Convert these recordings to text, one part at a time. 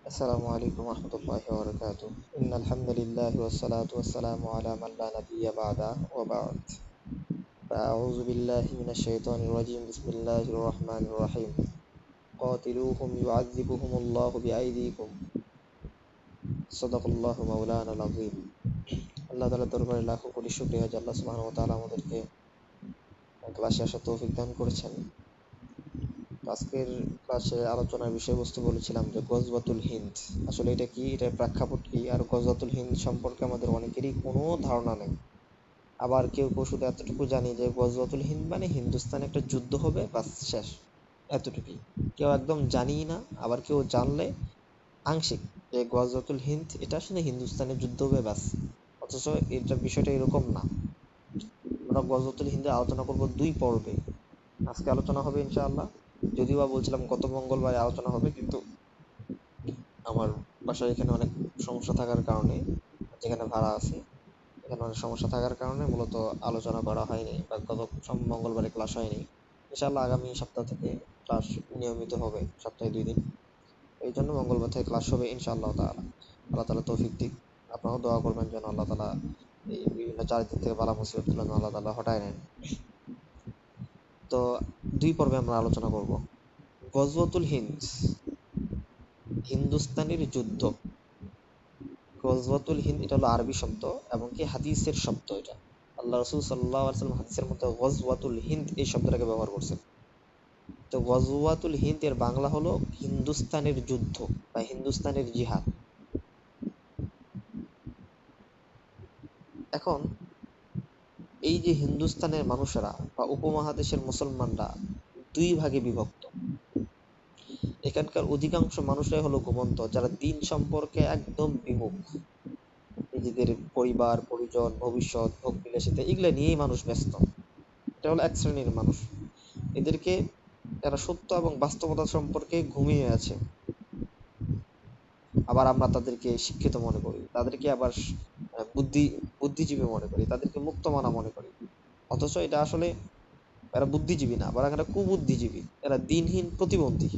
السلام عليكم ورحمة الله وبركاته. إن الحمد لله والصلاة والسلام على من لا نبي بعده وبعد. فأعوذ بالله من الشيطان الرجيم. بسم الله الرحمن الرحيم. قاتلوهم يعذبهم الله بأيديكم. صدق الله مولانا العظيم. আল্লাহ তাআলার দরবারে লাখো কোটি শুকরিয়া যে আল্লাহ সুবহানাহু ওয়া তাআলা আমাদেরকে ক্লাসে আসার তৌফিক দান করেছেন। আজকের ক্লাসে আলোচনার বিষয়বস্তু বলেছিলাম যে গজওয়াতুল হিন্দ আসলে এটা কি, এটার প্রেক্ষাপট কি, আর গজওয়াতুল হিন্দ সম্পর্কে আমাদের অনেকেরই কোনো ধারণা নেই। আবার কেউ কেউ শুধু এতটুকু জানি যে গজওয়াতুল হিন্দ মানে হিন্দুস্তানে একটা যুদ্ধ হবে, বাস শেষ, এতটুকুই। কেউ একদম জানিই না, আবার কেউ জানলে আংশিক যে গজওয়াতুল হিন্দ এটা আসলে হিন্দুস্তানে যুদ্ধ হবে, বাস। অথচ এটা বিষয়টা এরকম না। আমরা গজওয়াতুল হিন্দের আলোচনা করব দুই পর্বে। আজকে আলোচনা হবে ইনশাআল্লাহ, যদিও বা বলছিলাম গত মঙ্গলবারে আলোচনা হবে, কিন্তু আমার বাসায় এখানে অনেক সমস্যা থাকার কারণে, যেখানে ভাড়া আছে এখানে অনেক সমস্যা থাকার কারণে মূলত আলোচনা করা হয়নি, বা গত মঙ্গলবারে ক্লাস হয়নি। ইনশাআল্লাহ আগামী সপ্তাহ থেকে ক্লাস নিয়মিত হবে, সপ্তাহে 2 দিন। এই জন্য মঙ্গলবার থেকে ক্লাস হবে ইনশাআল্লাহ তাআলা। আল্লাহ তাআলা তৌফিক দিক। আপনারাও দোয়া করবেন যেন আল্লাহ তাআলা এই বিভিন্ন চারিদিক থেকে বালা মুসিবতগুলো যেন আল্লাহ তাআলা হটায় নেন। তো দুই পর্বে আমরা আলোচনা করব। গজওয়াতুল হিন্দ, হিন্দুস্তানের যুদ্ধ। গজওয়াতুল হিন্দ এটা হলো আরবি শব্দ এবং কি হাদিসের শব্দ। এটা আল্লাহ রাসূল সাল্লাল্লাহু আলাইহি ওয়াসাল্লাম হাদিসের মধ্যে গজওয়াতুল হিন্দ এই শব্দটাকে ব্যবহার করছেন। তো গজওয়াতুল হিন্দ এর বাংলা হলো হিন্দুস্তানের যুদ্ধ বা হিন্দুস্তানের জিহাদ। এখন এই যে হিন্দুস্তানের মানুষেরা বা উপমহাদেশের মুসলমানরা দুই ভাগে বিভক্ত। এখানকার অধিকাংশ মানুষরাই হলো ঘুমন্ত, যারা দিন সম্পর্কে একদম বিমুখ। নিজেদের পরিবার পরিজন ভবিষ্যৎ ভোগ বিলাসিতা এগুলো নিয়েই মানুষ ব্যস্ত। এটা হলো এক শ্রেণীর মানুষ। এদেরকে, এরা সত্য এবং বাস্তবতা সম্পর্কে ঘুমিয়ে আছে। আবার আমরা তাদেরকে শিক্ষিত মনে করি, তাদেরকে আবার বুদ্ধিজীবী মনে করি, তাদেরকে মুক্তমানা মনে করি। অথচ এটা আসলে এরা বুদ্ধিজীবী না, বরং এরা কুবুদ্ধিজীবী। এরা দিনহীন প্রতিবন্ধী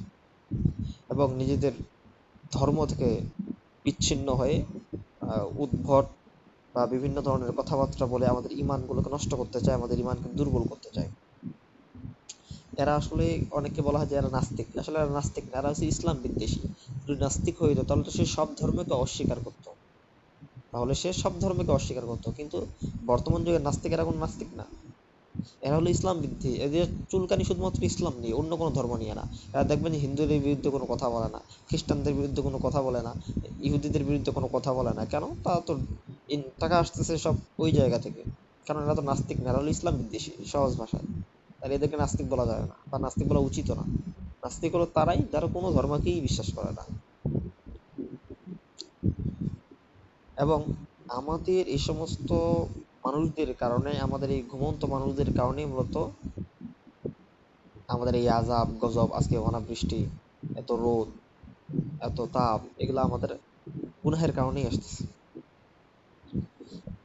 এবং নিজেদের ধর্ম থেকে বিচ্ছিন্ন হয়ে উদ্ভট বা বিভিন্ন ধরনের কথাবার্তা বলে আমাদের ইমানগুলোকে নষ্ট করতে চায়, আমাদের ইমানকে দুর্বল করতে চায়। এরা আসলে, অনেকে বলা হয় যে এরা নাস্তিক, আসলে এরা নাস্তিক না, এরা হচ্ছে ইসলাম বিদ্বেষী। যদি নাস্তিক হয়ে যেত তাহলে তো সে সব ধর্মকে অস্বীকার করতো, কিন্তু বর্তমান যুগের নাস্তিকেরা কোনো নাস্তিক না, এরা হলো ইসলাম বিদ্বেষী। এদের চুলকানি শুধুমাত্র ইসলাম নিয়ে, অন্য কোনো ধর্ম নিয়ে না। এরা দেখবেন হিন্দুদের বিরুদ্ধে কোনো কথা বলে না, খ্রিস্টানদের বিরুদ্ধে কোনো কথা বলে না, ইহুদিদের বিরুদ্ধে কোনো কথা বলে না। কেন? তারা তো টাকা আসতেছে সব ওই জায়গা থেকে। কারণ এরা তো নাস্তিক না, এরা হলো ইসলাম বিদ্বেষী, সহজ ভাষায়। তাহলে এদেরকে নাস্তিক বলা যাবে না, বা নাস্তিক বলা উচিত না। নাস্তিক হলো তারাই যারা কোনো ধর্মকেই বিশ্বাস করে না। এবং আমাদের এই সমস্ত মানুষদের কারণে, আমাদের এই ঘুমন্ত মানুষদের কারণে মূলত আমাদের এই আযাব গজব, আজকে অনাবৃষ্টি, এত রোদ, এত তাপ, এগুলো আমাদের গুনাহের কারণেই আসতেছে।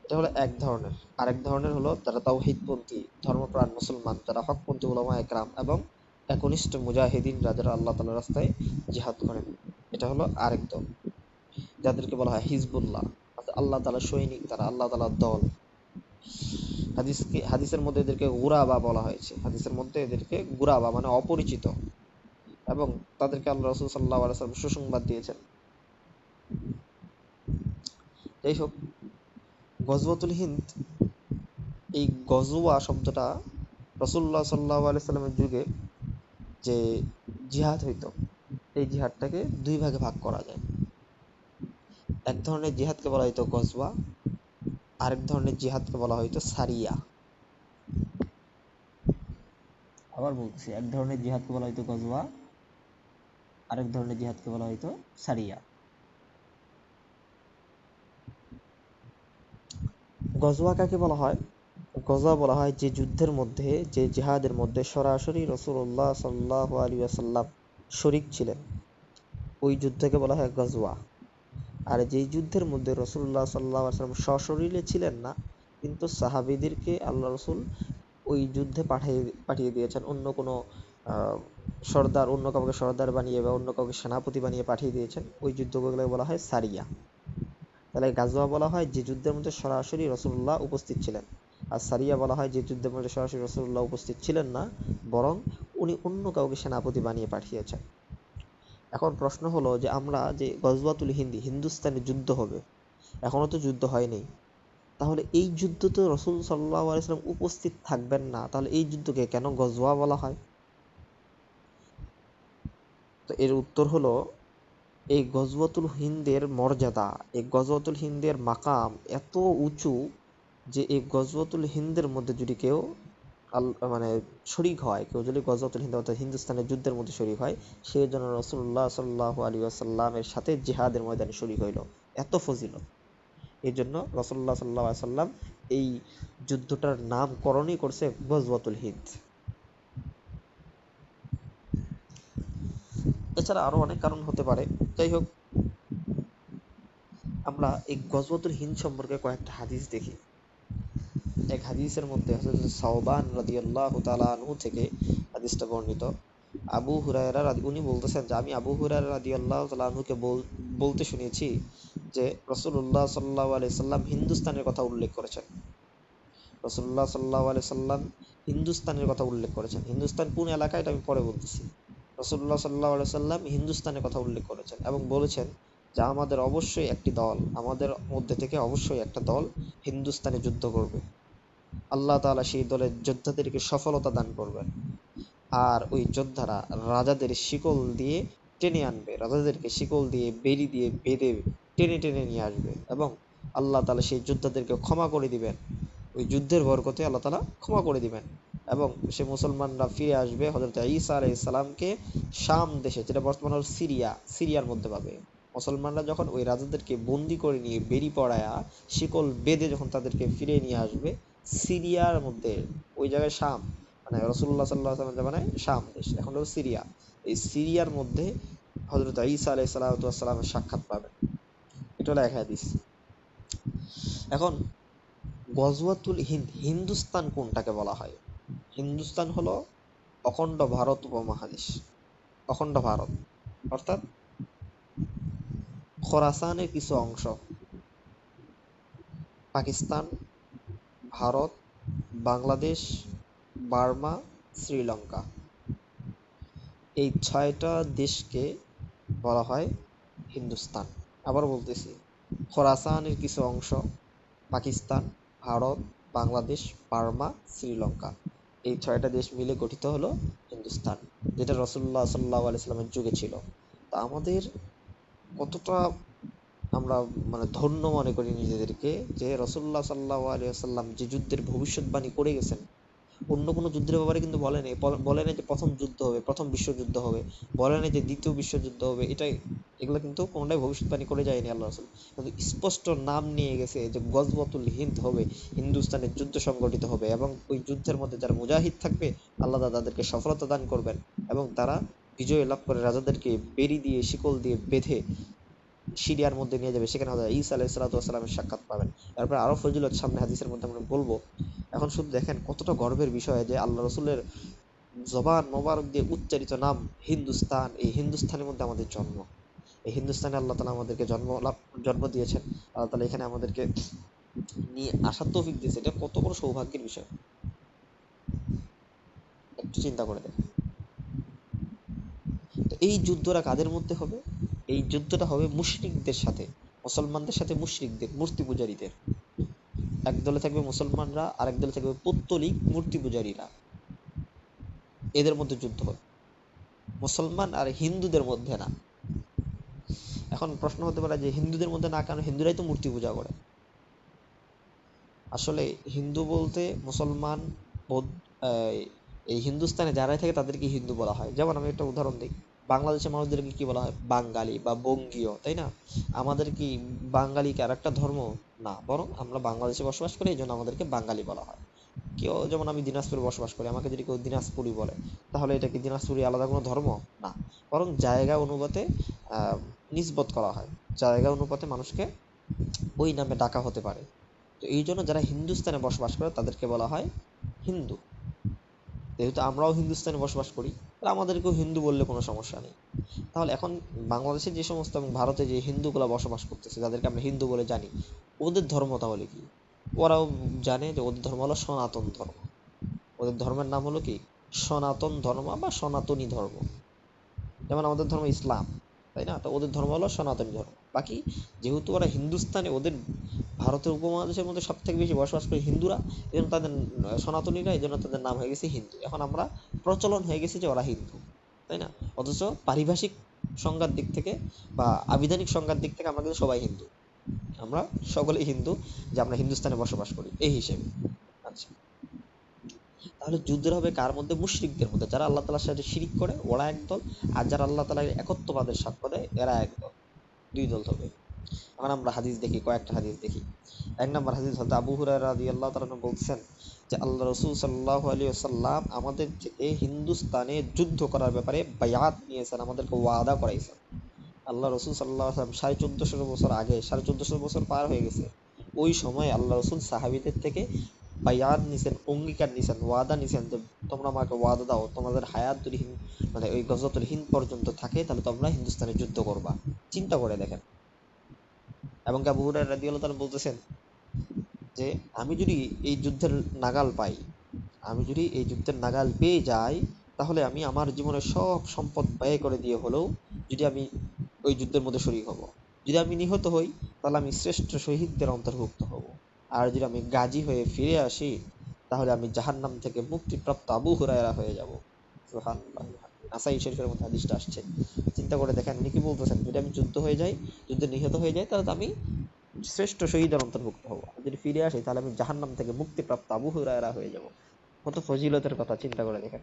এটা হলো এক ধরনের। আরেক ধরনের হলো যারা তাওহীদপন্থী ধর্মপ্রাণ মুসলমান, যারা হকপন্থী উলামায়ে কেরাম এবং একনিষ্ঠ মুজাহিদিনরা, যারা আল্লাহ তাআলার রাস্তায় জিহাদ করেন। এটা হলো আরেক দল, যাদেরকে বলা হয় হিজবুল্লাহ। আল্লাহ তাআলার সৈনিক, তারা আল্লাহ তাআলার দল। হাদিসের মধ্যে এদেরকে গুরাবা বলা হয়েছে, হাদিসের মধ্যে এদেরকে গুরাবা মানে অপরিচিত, এবং তাদেরকে আল্লাহ রাসূল সাল্লাল্লাহু আলাইহি ওয়াসাল্লাম সুসংবাদ দিয়েছেন। যাই হোক, গজওয়াতুল হিন্দ, এই গজওয়া শব্দটা রাসূলুল্লাহ সাল্লাল্লাহু আলাইহি সাল্লামের যুগে যে জিহাদ হইতো, এই জিহাদটাকে দুই ভাগে ভাগ করা যায়। এক ধরনের জিহাদকে বলা হইতো গজওয়া, আরেক ধরনের জিহাদকে বলা হইতো সারিয়া। আবার বলছি, এক ধরনের জিহাদকে বলা হইতো গজওয়া, আরেক ধরনের জিহাদকে বলা হইতো সারিয়া। গজওয়া কাকে বলা হয়? গজওয়া বলা হয় যে যুদ্ধের মধ্যে, যে জিহাদের মধ্যে সরাসরি রাসূলুল্লাহ সাল্লাল্লাহু আলাইহি ওয়াসাল্লাম শরীক ছিলেন, ওই যুদ্ধকে বলা হয় গজওয়া। আর যেই যুদ্ধের মধ্যে রাসূলুল্লাহ সাল্লাল্লাহু আলাইহি ওয়াসাল্লাম সশরীরে ছিলেন না, কিন্তু সাহাবীদেরকে আল্লাহ রাসূল ওই যুদ্ধে পাঠিয়ে দিয়েছেন অন্য কোনো সর্দার অন্য কাউকে সর্দার বানিয়ে বা অন্য কাউকে সেনাপতি বানিয়ে পাঠিয়ে দিয়েছেন, ওই যুদ্ধগুলোকে বলা হয় সারিয়া। তাহলে গাজওয়া বলা হয় যে যুদ্ধের মধ্যে সরাসরি রাসূলুল্লাহ উপস্থিত ছিলেন, আর সারিয়া বলা হয় যে যুদ্ধের মধ্যে সরাসরি রাসূলুল্লাহ উপস্থিত ছিলেন না, বরং উনি অন্য কাউকে সেনাপতি বানিয়ে পাঠিয়েছেন। এখন প্রশ্ন হলো যে আমরা যে গজওয়াতুল হিন্দ, হিন্দুস্তানে যুদ্ধ হবে, এখনো তো যুদ্ধ হয়নি, তাহলে এই যুদ্ধ তো রাসূল সাল্লাল্লাহু আলাইহি ওয়াসাল্লাম উপস্থিত থাকবেন না, তাহলে এই যুদ্ধকে কেন গজওয়া বলা হয়? তো এর উত্তর হলো, এই গজওয়াতুল হিন্দের মর্যাদা, এই গজওয়াতুল হিন্দের মাকাম এত উঁচু যে এই গজওয়াতুল হিন্দের মধ্যে যদি কেউ মানে শরিক হয়, কেউ যদি গজওয়াতুল হিন্দ অর্থাৎ হিন্দুস্তানের যুদ্ধের মধ্যে শরিক হয়, সে যেন রাসূলুল্লাহ সাল্লাল্লাহু আলাইহি ওয়াসাল্লামের সাথে জিহাদের ময়দানে শরিক হইল। এত ফজিলত। এই জন্য রাসূলুল্লাহ সাল্লাল্লাহু আলাইহি ওয়াসাল্লাম এই যুদ্ধটার নামকরণই করছে গজওয়াতুল হিন্দ। এছাড়া আরো অনেক কারণ হতে পারে। যাই হোক, আমরা এই গজওয়াতুল হিন্দ সম্পর্কে কয়েকটা হাদিস দেখি। এক হাদিসের মধ্যে হযরত সাওবান রাদিয়াল্লাহু তাআলা আনহু থেকে হাদিসটা বর্ণিত। আবু হুরায়রা উনি বলতেছেন যে আমি আবু হুরায়রা রাদিয়াল্লাহু তাআলা আনহুকে বলতে শুনেছি যে রাসূলুল্লাহ সাল্লাল্লাহু আলাইহি সাল্লাম হিন্দুস্তানের কথা উল্লেখ করেছেন। রাসূলুল্লাহ সাল্লাল্লাহু আলাইহি সাল্লাম হিন্দুস্তানের কথা উল্লেখ করেছেন। হিন্দুস্তান কোন এলাকা এটা আমি পরে বলতেছি। রাসূলুল্লাহ সাল্লাল্লাহু আলাইহি সাল্লাম হিন্দুস্তানের কথা উল্লেখ করেছেন এবং বলেছেন যে আমাদের অবশ্যই একটি দল, আমাদের মধ্যে থেকে অবশ্যই একটা দল হিন্দুস্তানে যুদ্ধ করবে। আল্লাহ তাআলা সেই দলের যোদ্ধাদেরকে সফলতা দান করবেন। আর ওই যোদ্ধারা রাজাদের শিকল দিয়ে টেনে আনবে, রাজাদেরকে শিকল দিয়ে বেড়ি দিয়ে বেঁধে টেনে টেনে নিয়ে আসবে, এবং আল্লাহ তাআলা সেই যোদ্ধাদেরকে ক্ষমা করে দিবেন। ওই যুদ্ধের বরকতে আল্লাহ তাআলা ক্ষমা করে দিবেন এবং সে মুসলমানরা ফিরে আসবে হযরত ঈসা আলাইহিস সালামকে শাম দেশে, যেটা বর্তমান হল সিরিয়া, সিরিয়ার মধ্যে পাবে। মুসলমানরা যখন ওই রাজাদেরকে বন্দি করে নিয়ে বেড়ি পড়ায়া শিকল বেঁধে যখন তাদেরকে ফিরে নিয়ে আসবে সিরিয়ার মধ্যে, ওই জায়গায় শাম, মানে রাসূলুল্লাহ সাল্লাল্লাহু আলাইহি ওয়াসাল্লামের জামানায় শাম দেশ, এখন হলো সিরিয়া, এই সিরিয়ার মধ্যে হযরত ঈসা আলাইহিস সালামের সাক্ষাৎ পাবেন। এটা হলো এক হাদিস। এখন গজওয়াতুল হিন্দ, হিন্দুস্তান কোনটাকে বলা হয়? হিন্দুস্তান হলো অখণ্ড ভারত উপমহাদেশ, অখণ্ড ভারত, অর্থাৎ খোরাসানের কিছু অংশ, পাকিস্তান, ভারত, বাংলাদেশ, বার্মা, শ্রীলঙ্কা, এই ৬টা দেশকে বলা হয় হিন্দুস্তান। আবার বলতেছি, খোরাসানের কিছু অংশ, পাকিস্তান, ভারত, বাংলাদেশ, বার্মা, শ্রীলঙ্কা, এই ৬টা দেশ মিলে গঠিত হলো হিন্দুস্তান, যেটা রাসূলুল্লাহ সাল্লাল্লাহু আলাইহি সাল্লামের যুগে ছিল। তা আমাদের কতটা আমরা মানে ধন্য মনে করি নিজেদেরকে যে রাসূলুল্লাহ সাল্লাল্লাহু আলাইহি ওয়াসাল্লাম যে যুদ্ধের ভবিষ্যৎবাণী করে গেছেন, অন্য কোনো যুদ্ধের ব্যাপারে কিন্তু বলেনি, বলেনি যে প্রথম যুদ্ধ হবে, প্রথম বিশ্বযুদ্ধ হবে, বলেনি যে দ্বিতীয় বিশ্বযুদ্ধ হবে, এটাই, এগুলো কিন্তু কোনোটাই ভবিষ্যৎবাণী করে যায়নি আল্লাহ রাসূল। কিন্তু স্পষ্ট নাম নিয়ে গেছে যে গজওয়াতুল হিন্দ হবে, হিন্দুস্তানে যুদ্ধ সংগঠিত হবে, এবং ওই যুদ্ধের মধ্যে যারা মুজাহিদ থাকবে আল্লাহ তাদেরকে সফলতা দান করবেন, এবং তারা বিজয় লাভ করে রাজাদেরকে বেড়ি দিয়ে শিকল দিয়ে বেঁধে সিরিয়ার মধ্যে নিয়ে যাবে, সেখানে হযরত ঈসা আলাইহিস সালাতু ওয়াস সালামের সাক্ষাৎ পাবেন। এরপর আরো ফজিলত সামনে হাদিসের মধ্যে আমরা বলবো। এখন শুধু দেখেন কতটা গর্বের বিষয় যে আল্লাহ রাসূলের জবান মোবারক দিয়ে উচ্চারিত নাম হিন্দুস্তান, এই হিন্দুস্তানের মধ্যে আমাদের জন্ম। এই হিন্দুস্তানে আল্লাহ তাআলা আমাদেরকে জন্ম দিয়েছেন, আল্লাহ তাআলা এখানে আমাদেরকে নিয়ে আসার তৌফিক দিয়েছে, এটা কত বড় সৌভাগ্যের বিষয়, একটু চিন্তা করে দেখেন। তো এই যুদ্ধটা কাদের মধ্যে হবে? এই যুদ্ধটা হবে মুশরিকদের সাথে, মুসলমানদের সাথে মুশরিকদের, মূর্তি পূজারীদের। এক দলে থাকবে মুসলমানরা, আরেক দলে থাকবে পৌত্তলিক মূর্তি পূজারীরা, এদের মধ্যে যুদ্ধ হবে, মুসলমান আর হিন্দুদের মধ্যে না। এখন প্রশ্ন হতে পারে যে হিন্দুদের মধ্যে না, কারণ হিন্দুরাই তো মূর্তি পূজা করে। আসলে হিন্দু বলতে মুসলমান, বৌদ্ধ, এই হিন্দুস্তানে যারাই থাকে তাদেরকে হিন্দু বলা হয়। যেমন আমি একটা উদাহরণ দিই, বাংলাদেশের মানুষদেরকে কি বলা হয়? বাঙালি বা বঙ্গীয়, তাই না? আমাদের কি বাঙালি কি আর একটা ধর্ম? না, বরং আমরা বাংলাদেশে বসবাস করি, এই জন্য আমাদেরকে বাঙালি বলা হয়। কেউ, যেমন আমি দিনাজপুরে বসবাস করি, আমাকে যদি কেউ দিনাজপুরি বলে, তাহলে এটা কি দিনাজপুরি আলাদা কোনো ধর্ম? না, বরং জায়গা অনুপাতে নিসবত করা হয়, জায়গা অনুপাতে মানুষকে ওই নামে ডাকা হতে পারে। তো এই জন্য যারা হিন্দুস্তানে বসবাস করে তাদেরকে বলা হয় হিন্দু। যেহেতু আমরাও হিন্দুস্তানে বসবাস করি, তাহলে আমাদেরকেও হিন্দু বললে কোনো সমস্যা নেই। তাহলে এখন বাংলাদেশে যে সমস্ত এবং ভারতে যে হিন্দুগুলো বসবাস করতেছে, যাদেরকে আমরা হিন্দু বলে জানি, ওদের ধর্ম তাহলে কি? ওরাও জানে যে ওদের ধর্ম হলো সনাতন ধর্ম। ওদের ধর্মের নাম হলো কি? সনাতন ধর্ম বা সনাতনী ধর্ম। যেমন আমাদের ধর্ম ইসলাম, তাই না? তো ওদের ধর্ম হলো সনাতনী ধর্ম। বাকি যেহেতু ওরা হিন্দুস্তানে, ওদের ভারতের উপমহাদেশের মধ্যে সব থেকে বেশি বসবাস করে হিন্দুরা, এই জন্য তাদের সনাতনীরা, এই জন্য তাদের নাম হয়ে গেছে হিন্দু। এখন আমরা প্রচলন হয়ে গেছে যে ওরা হিন্দু, তাই না? অথচ পারিভাষিক সংজ্ঞার দিক থেকে বা আবিধানিক সংজ্ঞার দিক থেকে আমরা কিন্তু সবাই হিন্দু। আমরা সকলেই হিন্দু, যে আমরা হিন্দুস্তানে বসবাস করি এই হিসেবে। আচ্ছা, তাহলে যুদ্ধের হবে কার মধ্যে? মুশরিকদের মধ্যে। যারা আল্লাহ তাআলার সাথে শিরিক করে ওরা একদল, আর যারা আল্লাহ তাআলার একত্ববাদের সাক্ষ্য দেয় এরা একদল। দুই দল হবে। এখন আমরা হাদিস দেখি, কয়েকটা হাদিস দেখি। এক নম্বর হাদিস, হযরত আবু হুরায়রা রাদিয়াল্লাহু তাআলা বলছেন যে আল্লাহ রাসূল সাল্লাল্লাহু আলাইহি ওয়াসাল্লাম আমাদের থেকে হিন্দুস্তানে যুদ্ধ করার ব্যাপারে বায়াত নিয়েছেন, আমাদেরকে ওয়াদা করাইছেন। আল্লাহ রসুল সাল্লাল্লাহু আলাইহি ওয়াসাল্লাম 1450 বছর আগে, 1450 বছর পার হয়ে গেছে, ওই সময় আল্লাহ রসুল সাহাবীদের থেকে বায়াত নিছেন, অঙ্গীকার নিছেন, ওয়াদা নিছেন যে তোমরা আমাকে ওয়াদা দাও, তোমাদের হায়াত যদি মানে ওই গজওয়াতুল হিন্দ পর্যন্ত থাকে তাহলে তোমরা হিন্দুস্তানে যুদ্ধ করবা। চিন্তা করে দেখেন। এবং আবু হুরায়রা রাদিয়াল্লাহু তাআলা বলতেছেন যে আমি যদি এই যুদ্ধের নাগাল পাই, আমি যদি এই যুদ্ধের নাগাল পেয়ে যাই, তাহলে আমি আমার জীবনের সব সম্পদ ব্যয় করে দিয়ে হলেও যদি আমি ওই যুদ্ধের মধ্যে শরীক হব। যদি আমি নিহত হই তাহলে আমি শ্রেষ্ঠ শহীদদের অন্তর্ভুক্ত হব। আর যদি আমি গাজী হয়ে ফিরে আসি তাহলে আমি জাহান্নাম থেকে মুক্তিপ্রাপ্ত আবু হুরায়রা হয়ে যাব। সুবহানাল্লাহ। নাসাই শরীফের মধ্যে হাদিসটা আসছে। চিন্তা করে দেখেন উনি কি বলতেছেন, যদি আমি যুদ্ধ হয়ে যাই, যুদ্ধে নিহত হয়ে যাই, তাহলে তো আমি শ্রেষ্ঠ শহীদের অন্তর্ভুক্ত হব। আর যদি ফিরে আসি তাহলে আমি জাহান্নাম থেকে মুক্তিপ্রাপ্ত আবু হুরায়রা হয়ে যাব। কত ফজিলতের কথা, চিন্তা করে দেখেন।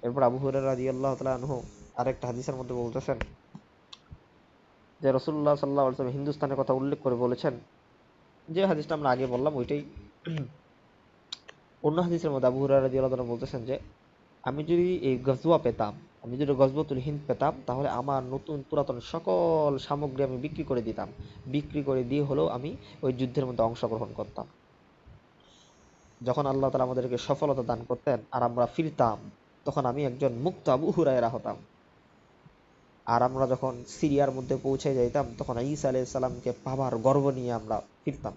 এরপর আবু হুরায়রা রাদিয়াল্লাহু তাআলা আনহু আরেকটা হাদিসের মধ্যে বলতেছেন যে রাসূলুল্লাহ সাল্লাল্লাহু আলাইহি ওয়াসাল্লাম হিন্দুস্তানের কথা উল্লেখ করে বলেছেন, যে হাদিসটা আমরা আগে বললাম ওইটাই। অন্য হাদিসের মধ্যে আবু হুরায়রা রাদিয়াল্লাহু তাআলা বলতেছেন যে আমি যদি এই গজওয়া পেতাম, আমি যদি গজওয়াতুল হিন্দ পেতাম, তাহলে আমার নতুন পুরাতন সকল সামগ্রী আমি বিক্রি করে দিতাম। বিক্রি করে দিয়ে হলেও আমি ওই যুদ্ধের মধ্যে অংশগ্রহণ করতাম। যখন আল্লাহ তাআলা আমাদেরকে সফলতা দান করতেন আর আমরা ফিরতাম, তখন আমি একজন মুক্ত আবু হুরায়রা হতাম। আর আমরা যখন সিরিয়ার মধ্যে পৌঁছে যাইতাম, তখন ঈসা আলাইহিস সালামকে পাবার গর্ব নিয়ে আমরা ফিরতাম।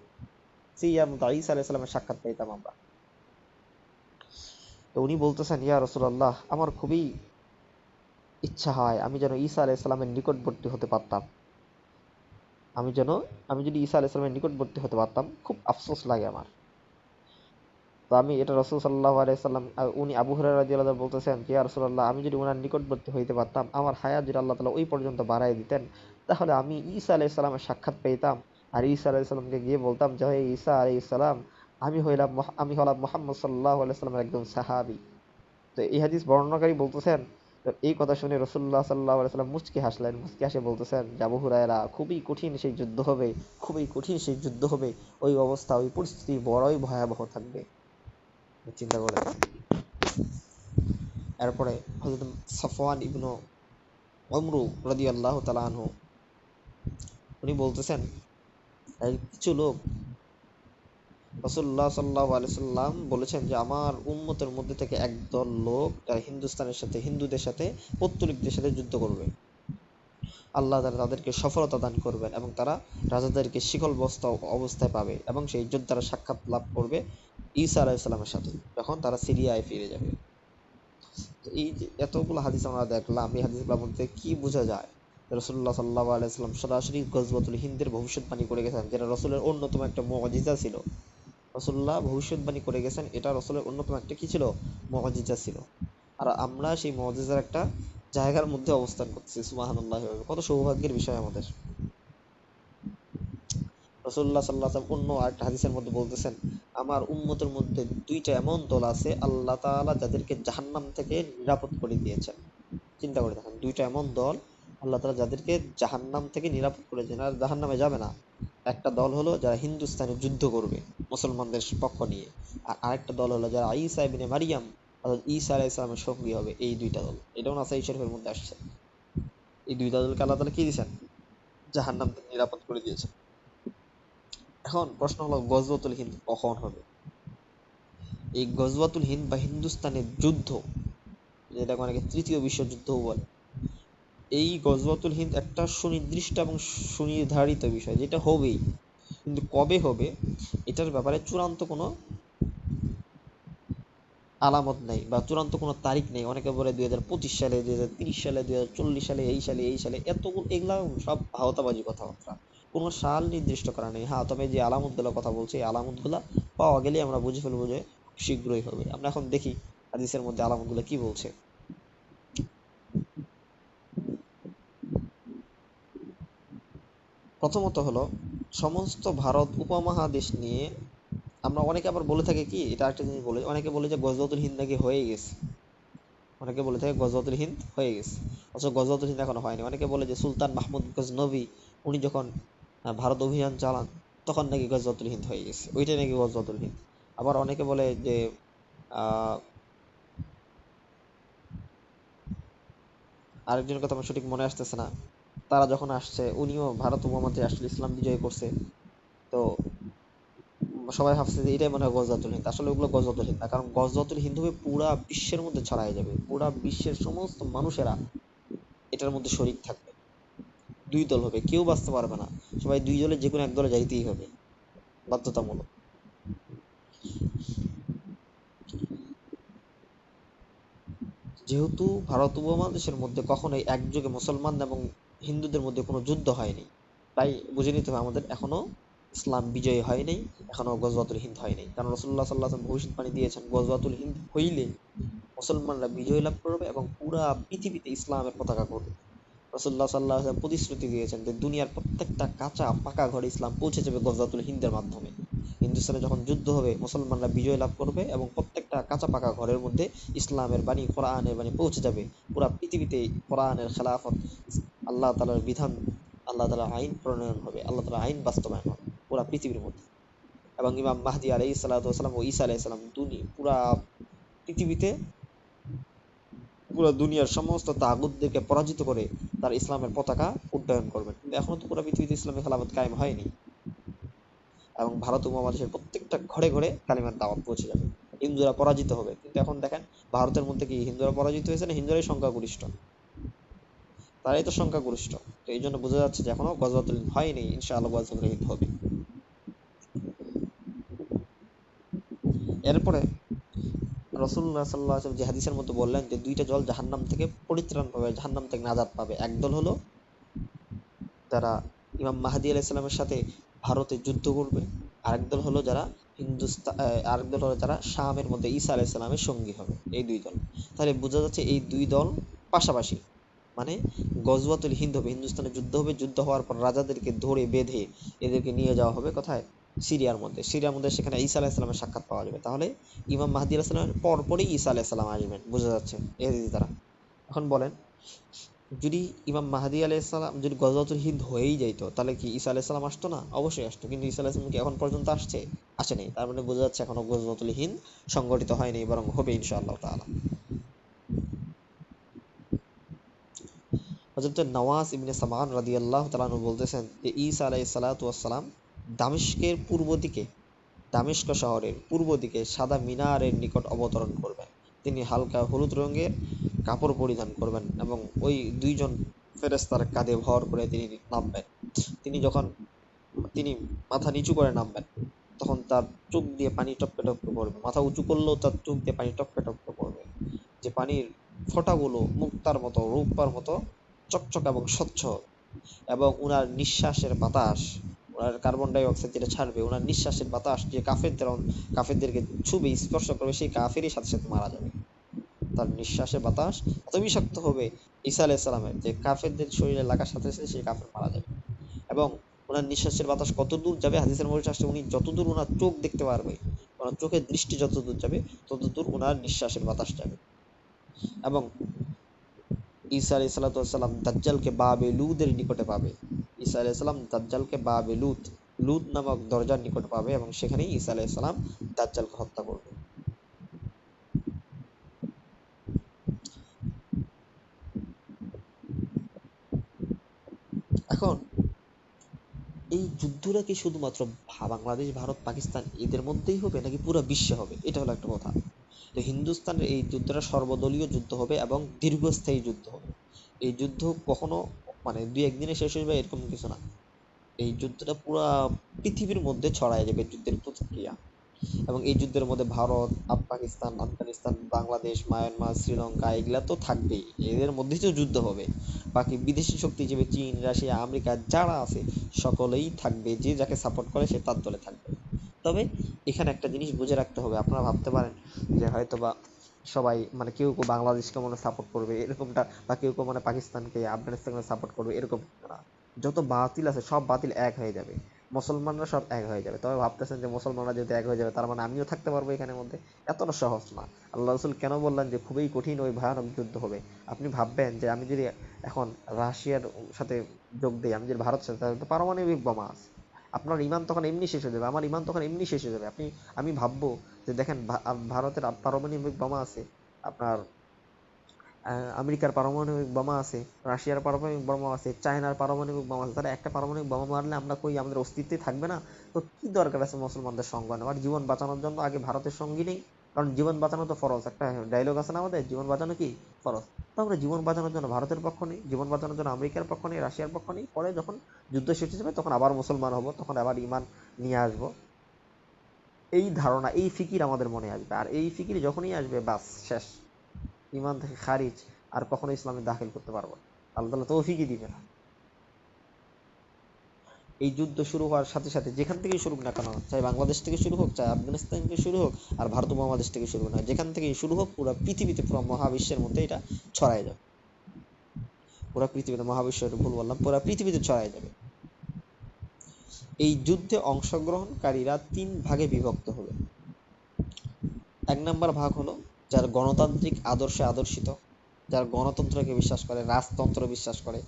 সিরিয়ার মধ্যে ঈসা আলাইহিস সালামের সাক্ষাৎ পাইতাম আমরা। তো উনি বলতেছেন, ইয়া রাসূলুল্লাহ, আমার খুবই ইচ্ছা হয় আমি যেন ঈসা আলাইহিস সালামের নিকটবর্তী হতে পারতাম। আমি যেন, আমি যদি ঈসা আলাইহিস সালামের নিকটবর্তী হতে পারতাম, খুব আফসোস লাগে আমার। তো আমি এটা রাসূল সাল্লাল্লাহু আলাইহি সাল্লাম, উনি আবু হুরায়রা রাদিয়াল্লাহু আনহু বলতেছেন, ইয়া রাসূলুল্লাহ, আমি যদি ওনার নিকটবর্তী হইতে পারতাম, আমার হায়াত যদি আল্লাহ তাআলা ওই পর্যন্ত বাড়ায় দিতেন, তাহলে আমি ঈসা আলাইহিস সালামের সাক্ষাৎ পেতাম। আর ঈসা আলাইহিস সালামকে গিয়ে বলতাম যে হে ঈসা আলাইহিস সালাম, আমি হলাম মুহাম্মদ সাল্লাল্লাহু আলাইহি সাল্লামের একজন সাহাবী। তো এই হাদিস বর্ণনাকারী বলতেছেন, তো এই কথা শুনে রাসূলুল্লাহ সাল্লাল্লাহু আলাইহি সাল্লাম মুচকি হাসলেন। মুচকি হাসে বলতেছেন যে আবু হুরায়রা, খুবই কঠিন সেই যুদ্ধ হবে, খুবই কঠিন সেই যুদ্ধ হবে। ওই অবস্থা, ওই পরিস্থিতি বড়ই ভয়াবহ থাকবে। চিন্তা করে দেখেন। এরপরে হযরত সাফওয়ান ইবনু উমরু রাদিয়াল্লাহু তাআলা আনহু উনি বলতেছেন, কিছু লোক, রাসূলুল্লাহ সাল্লাল্লাহু আলাইহি সাল্লাম বলেছেন যে আমার উম্মতের মধ্যে থেকে একদল লোক যারা হিন্দুস্তানের সাথে, হিন্দুদের সাথে, পৌত্তলিকদের সাথে যুদ্ধ করবে। আল্লাহ তাআলা তাদেরকে সফলতা দান করবেন এবং তারা রাজাদেরকে শিকলবস্ত অবস্থায় পাবে এবং সেই যোদ্ধারা সাক্ষাৎ লাভ করবে ঈসা আলাইহিস সালামের সাথে, যখন তারা সিরিয়ায় ফিরে যাবে। তো এই যে এতগুলো হাদিস আমরা দেখলাম, এই হাদিসগুলোর মধ্যে কি বোঝা যায়? রাসূলুল্লাহ সাল্লাল্লাহু আলাইহি ওয়াসাল্লাম সরাসরি গজওয়াতুল হিন্দের ভবিষ্যৎবাণী করে গেছেন, যেটা রাসূলের অন্যতম একটা মুআজিজা ছিল। রাসূলুল্লাহ ভবিষ্যৎবাণী করে গেছেন, এটা রাসূলের অন্যতম একটা কি ছিল? মুআজিজা ছিল। আর আমরা সেই মুআজিজার একটা জায়গার মধ্যে অবস্থান করতেছি। সুবহানাল্লাহ, কত সৌভাগ্যের বিষয় আমাদের। রাসূলুল্লাহ সাল্লাল্লাহু আলাইহি ওয়াসাল্লাম অন্য আরেকটা হাদিসের মধ্যে বলতেছেন, আমার উম্মতের মধ্যে দুইটা এমন দল আছে আল্লাহ তাআলা যাদেরকে জাহান্নাম থেকে নিরাপদ করে দিয়েছেন। চিন্তা করে দেখেন, দুইটা এমন দল আল্লাহ তাআলা যাদেরকে জাহান্নাম থেকে নিরাপদ করেছেন, আর জাহান্নামে যাবে না। একটা দল হলো যারা হিন্দুস্তানে যুদ্ধ করবে মুসলমানদের পক্ষ নিয়ে, আর আরেকটা দল হলো যারা ঈসা ইবনে মারিয়াম অর্থাৎ ঈসা আলাইহিস সালামের সঙ্গী হবে। এই দুইটা দল, এটাও নাসাই শরীফের মধ্যে আসছে। এই দুইটা দলকে আল্লাহ তাআলা কি দিয়েছেন? জাহান্নাম থেকে নিরাপদ করে দিয়েছেন। এখন প্রশ্ন হলো গজওয়াতুল হিন্দ কখন হবে? এই গজওয়াতুল হিন্দ বা হিন্দুস্তানের যুদ্ধ, যেটাকে অনেকে তৃতীয় বিশ্বযুদ্ধও বলে। এই গজওয়াতুল হিন্দ একটা সুনির্দিষ্ট এবং সুনির্ধারিত বিষয়, যেটা হবেই, কিন্তু কবে হবে এটার ব্যাপারে চূড়ান্ত কোনো আলামত নেই বা চূড়ান্ত কোনো তারিখ নেই। অনেকে বলে 2025 সালে, 2030 সালে, 2040 সালে, এই সালে, এই সালে, এতগুলো এগুলা সব ভাওতাবাজি কথাবার্তা। কোনো সাল নির্দিষ্ট করা নেই। হ্যাঁ, তবে যে আলামতগুলোর কথা বলছি, এই আলামতগুলা পাওয়া গেলেই আমরা বুঝে ফেলবো যে শীঘ্রই হবে। আমরা এখন দেখি হাদিসের মধ্যে আলামতগুলো কি বলছে। প্রথমত হলো, সমস্ত ভারত উপমহাদেশ নিয়ে আমরা অনেকে আবার বলে থাকি কি, এটা একটা জিনিস বলে, অনেকে বলে যে গজওয়াতুল হিন্দ নাকি হয়ে গেছে। অনেকে বলে থাকে গজওয়াতুল হিন্দ হয়ে গেছে, অথচ গজওয়াতুল হিন্দ এখনো হয়নি। অনেকে বলে যে সুলতান মাহমুদ গজনবী উনি যখন ভারত অভিযান চালান তখন নাকি গজওয়াতুল হিন্দ হয়ে গেছে, ওইটাই নাকি গজওয়াতুল হিন্দ। আবার অনেকে বলে যে আহ, আরেকজনের কথা আমার সঠিক মনে আসতেছে না, তারা যখন আসছে উনিও ভারত উপমহাদেশে আসলে ইসলাম বিজয় করছে। তো সবাই ভাবছে যে এটাই মনে হয় গজওয়াতুল হিন্দ। আসলে ওগুলো গজওয়াতুল হিন্দ না, কারণ গজওয়াতুল হিন্দ হবে পুরা বিশ্বের মধ্যে ছড়ায় যাবে, পুরা বিশ্বের সমস্ত মানুষেরা এটার মধ্যে শরিক থাকবে। দুই দল হবে, কেউ বাঁচতে পারবে না, সবাই দুই দলের যে কোনো এক দলে যাইতেই হবে, বাধ্যতামূলক। যেহেতু ভারত উপমহাদেশের মধ্যে কখনোই একযোগে মুসলমান এবং হিন্দুদের মধ্যে কোনো যুদ্ধ হয়নি, তাই বুঝে নিতে হবে আমাদের এখনো ইসলাম বিজয় হয় নাই, এখনো গজওয়াতুল হিন্দ হয় নাই। কারণ রাসূলুল্লাহ সাল্লাল্লাহু আলাইহি ওয়াসাল্লাম ভবিষ্যৎবাণী দিয়েছেন গজওয়াতুল হিন্দ হইলে মুসলমানরা বিজয় লাভ করবে এবং পুরা পৃথিবীতে ইসলামের পতাকা করবে। রাসূলুল্লাহ সাল্লাল্লাহু আলাইহি ওয়াসাল্লাম প্রতিশ্রুতি দিয়েছেন যে দুনিয়ার প্রত্যেকটা কাঁচা পাকা ঘরে ইসলাম পৌঁছে যাবে গজওয়াতুল হিন্দের মাধ্যমে। হিন্দুস্তানে যখন যুদ্ধ হবে মুসলমানরা বিজয় লাভ করবে এবং প্রত্যেকটা কাঁচা পাকা ঘরের মধ্যে ইসলামের বাণী, কোরআনের বাণী পৌঁছে যাবে। পুরা পৃথিবীতে কোরআনের খেলাফত, আল্লাহ তাআলার বিধান, আল্লাহ তাআলার আইন প্রণয়ন হবে, আল্লাহ তাআলার আইন বাস্তবায়ন হবে পুরা পৃথিবীর মধ্যে। এবং ইমাম মাহদী আলাইহিস সালাতু ওয়াস সালাম ও ঈসা আলাইহিস সালাম পুরা পৃথিবীতে, পুরো দুনিয়ার সমস্ত তাগুতদেরকে পরাজিত করে তার ইসলামের পতাকা উড্ডয়ন করবেন। কিন্তু এখনো তো পুরো পৃথিবীতে ইসলামের খেলাফত কায়েম হয়নি, এবং ভারত উপমহাদেশের প্রত্যেকটা ঘরে ঘরে কালিমার দাওয়াত পৌঁছে যাবে। হিন্দুরা পরাজিত হবে, কিন্তু এখন দেখেন ভারতের মধ্যে কি হিন্দুরা পরাজিত হয়েছে না হিন্দুরাই সংখ্যাগরিষ্ঠ? তারাই তো সংখ্যাগরিষ্ঠ। তো এই জন্য বোঝা যাচ্ছে যে এখনো গজওয়াতুল হিন্দ হয়নি, ইনশাআল্লাহ গজওয়াতুল হিন্দ হবে। এরপরে রাসূলুল্লাহ সাল্লাল্লাহু আলাইহি ওয়াসাল্লাম যে হাদিসের মধ্যে বললেন যে দুইটা দল জাহান্নাম থেকে পরিত্রাণ পাবে, জাহান্নাম থেকে নাজাত পাবে। একদল হলো যারা ইমাম মাহদী আলাইহিস সালামের সাথে ভারতে যুদ্ধ করবে, আরেক দল হলো যারা আরেক দল হলো যারা শামের মধ্যে ঈসা আলাইহিস সালামের সঙ্গী হবে। এই দুই দল। তাহলে বোঝা যাচ্ছে এই দুই দল পাশাপাশি, মানে গজওয়াতুল হিন্দ হবে, হিন্দুস্তানে যুদ্ধ হবে, যুদ্ধ হওয়ার পর রাজাদেরকে ধরে বেঁধে এদেরকে নিয়ে যাওয়া হবে কোথায়? সিরিয়ার মধ্যে। সিরিয়ার মধ্যে সেখানে ঈসা আলাইহিস সালামের সাক্ষাৎ পাওয়া যাবে। তাহলে ইমাম মাহদী আলাইহিস সালামের পরপরই ঈসা আলাইহিস সালাম আসবেন, বোঝা যাচ্ছে এই দ্বারা। এখন বলেন, যদি ইমাম মাহদী আলাইহিস সালাম যদি গজওয়াতুল হিন্দ হয়েই যাইতো তাহলে কি ঈসা আলাইহিস সালাম আসতো না? অবশ্যই আসতো। কিন্তু ঈসা আলাইহিস সালাম কি এখন পর্যন্ত আসছে? আসে নাই। তার মানে বোঝা যাচ্ছে এখনো গজওয়াতুল হিন্দ সংগঠিত হয়নি, বরং হবে ইনশাআল্লাহ তাআলা। হযরত নওয়াজ ইবনে সামান রাদিয়াল্লাহু তাআলা আনহু বলতেছেন যে ঈসা আলাইহিস সালাতু ওয়াস সালাম দামেস্কের পূর্ব দিকে, দামেস্ক শহরের পূর্ব দিকে সাদা মিনারের নিকট অবতরণ করবেন। তিনি হালকা হলুদ রঙের কাপড় পরিধান করবেন এবং ওই দুইজন ফেরেশতার কাঁধে ভর করে তিনি নামবেন। তিনি যখন তিনি মাথা নিচু করে নামবেন তখন তার চোখ দিয়ে পানি টপকে টপকে পড়বে, মাথা উঁচু করলেও তার চোখ দিয়ে পানি টপকে টপকে পড়বে। যে পানির ফোঁটাগুলো মুক্তার মতো, রূপার মতো চকচক এবং স্বচ্ছ। এবং উনার নিঃশ্বাসের বাতাস, উনার কার্বন ডাই অক্সাইড যেটা ছাড়বে, উনার নিঃশ্বাসের বাতাস যে কাফেরদেরকে ছুবে, স্পর্শ করবে, সেই কাফেরই সাথে সাথে মারা যাবে। তার নিঃশ্বাসের বাতাস এত বিষাক্ত হবে ঈসা আলাইহিস সালামের, যে কাফেরদের শরীরে লাগার সাথে সাথে সেই কাফের মারা যাবে। এবং ওনার নিঃশ্বাসের বাতাস কত দূর যাবে, হাদিসের মধ্যে আসছে উনি যতদূর ওনার চোখ দেখতে পারবে, ওনার চোখের দৃষ্টি যতদূর যাবে ততদূর ওনার নিঃশ্বাসের বাতাস যাবে। এবং ঈসা আলাইহিস সালাতু ওয়াস সালাম দাজ্জালকে বাবে লুদের নিকটে পাবে। ঈসা আলাইহিস সালাম দাজ্জালকে বাবে লুদ, লুদ নামক দরজার নিকটে পাবে এবং সেখানেই ঈসা আলাইহিস সালাম দাজ্জালকে হত্যা করবে। এখন এই যুদ্ধটা কি শুধুমাত্র বাংলাদেশ, ভারত, পাকিস্তান এদের মধ্যেই হবে নাকি পুরো বিশ্বে হবে? এটা হলো একটা কথা। তো হিন্দুস্তানের এই যুদ্ধটা সর্বদলীয় যুদ্ধ হবে এবং দীর্ঘস্থায়ী যুদ্ধ হবে। এই যুদ্ধ কখনো মানে দুই একদিনে শেষ হয়ে যাবে এরকম কিছু না। এই যুদ্ধটা পুরা পৃথিবীর মধ্যে ছড়ায় যাবে যুদ্ধের প্রতিক্রিয়া। এবং এই যুদ্ধের মধ্যে ভারত, পাকিস্তান, আফগানিস্তান, বাংলাদেশ, মায়ানমার, শ্রীলঙ্কা এগুলা তো থাকবেই, এদের মধ্যেই তো যুদ্ধ হবে। বাকি বিদেশি শক্তি হিসেবে চীন, রাশিয়া, আমেরিকা যারা আছে সকলেই থাকবে, যে যাকে সাপোর্ট করে সে তার দলে থাকবে। তবে এখানে একটা জিনিস বুঝে রাখতে হবে, আপনারা ভাবতে পারেন যে হয়তো বা সবাই মানে কেউ কেউ বাংলাদেশকে মনে সাপোর্ট করবে এরকমটা, বা কেউ কেউ মানে পাকিস্তানকে আফগানিস্তানকে সাপোর্ট করবে এরকম না। যত বাতিল আছে সব বাতিল এক হয়ে যাবে, মুসলমানরা সব এক হয়ে যাবে। তবে ভাবতেছেন যে মুসলমানরা যেহেতু এক হয়ে যাবে তার মানে আমিও থাকতে পারবো এখানের মধ্যে, এতটা সহজ না। আল্লাহ রসুল কেন বললেন যে খুবই কঠিন ওই ভয়ানক যুদ্ধ হবে? আপনি ভাববেন যে আমি যদি এখন রাশিয়ার সাথে যোগ দিই, আমি যদি ভারতের সাথে, তাহলে তো পারমাণবিক বোমা আছে, আপনার ইমান তখন এমনি শেষ হয়ে যাবে, আমার ইমান তখন এমনি শেষ হয়ে যাবে। আমি ভাববো যে দেখেন ভারতের পারমাণবিক বোমা আছে, আপনার আমেরিকার পারমাণবিক বোমা আছে, রাশিয়ার পারমাণবিক বোমা আছে, চায়নার পারমাণবিক বোমা আছে, তাহলে একটা পারমাণবিক বোমা মারলে আমরা কই আমাদের অস্তিত্বই থাকবে না? তো কি দরকার আছে মুসলমানদের সঙ্গ নেওয়ার? জীবন বাঁচানোর জন্য আগে ভারতের সঙ্গী নেই, কারণ জীবন বাঁচানো তো ফরজ, একটা ডায়লগ আছে না আমাদের, জীবন বাঁচানো কি ফরজ। তো আমরা জীবন বাঁচানোর জন্য ভারতের পক্ষ নেই, জীবন বাঁচানোর জন্য আমেরিকার পক্ষ নেই, রাশিয়ার পক্ষ নেই, পরে যখন যুদ্ধ শেষ হয়ে যাবে তখন আবার মুসলমান হব, তখন আবার ইমান নিয়ে আসবো। এই ধারণা, এই ফিকির আমাদের মনে আসবে, আর এই ফিকির যখনই আসবে বাস শেষ, ইমান থেকে খারিজ, আর কখনো ইসলামে দাখিল করতে পারবো না, আল্লাহ তাআলা তৌফিকই দিবে না। এই যুদ্ধ শুরু হওয়ার সাথে সাথে যেখান থেকেই শুরু হোক না কেন, চাই বাংলাদেশ থেকে শুরু হোক, চাই আফগানিস্তান থেকে শুরু হোক, আর ভারত উপমহাদেশ থেকে শুরু হোক না, যেখান থেকেই শুরু হোক পুরো পৃথিবীতে, পুরো মহাবিশ্বের মধ্যে এটা ছড়ায় যাবে। পুরো পৃথিবীতে, মহাবিশ্বের ভুল বললাম, পুরো পৃথিবীতে ছড়ায় যাবে। এই যুদ্ধে অংশগ্রহণকারীরা তিন ভাগে বিভক্ত হবে। এক নম্বর ভাগ হলো যারা গণতান্ত্রিক আদর্শে আদর্শিত, যারা গণতন্ত্রকে বিশ্বাস করে, রাজতন্ত্র বিশ্বাস করে,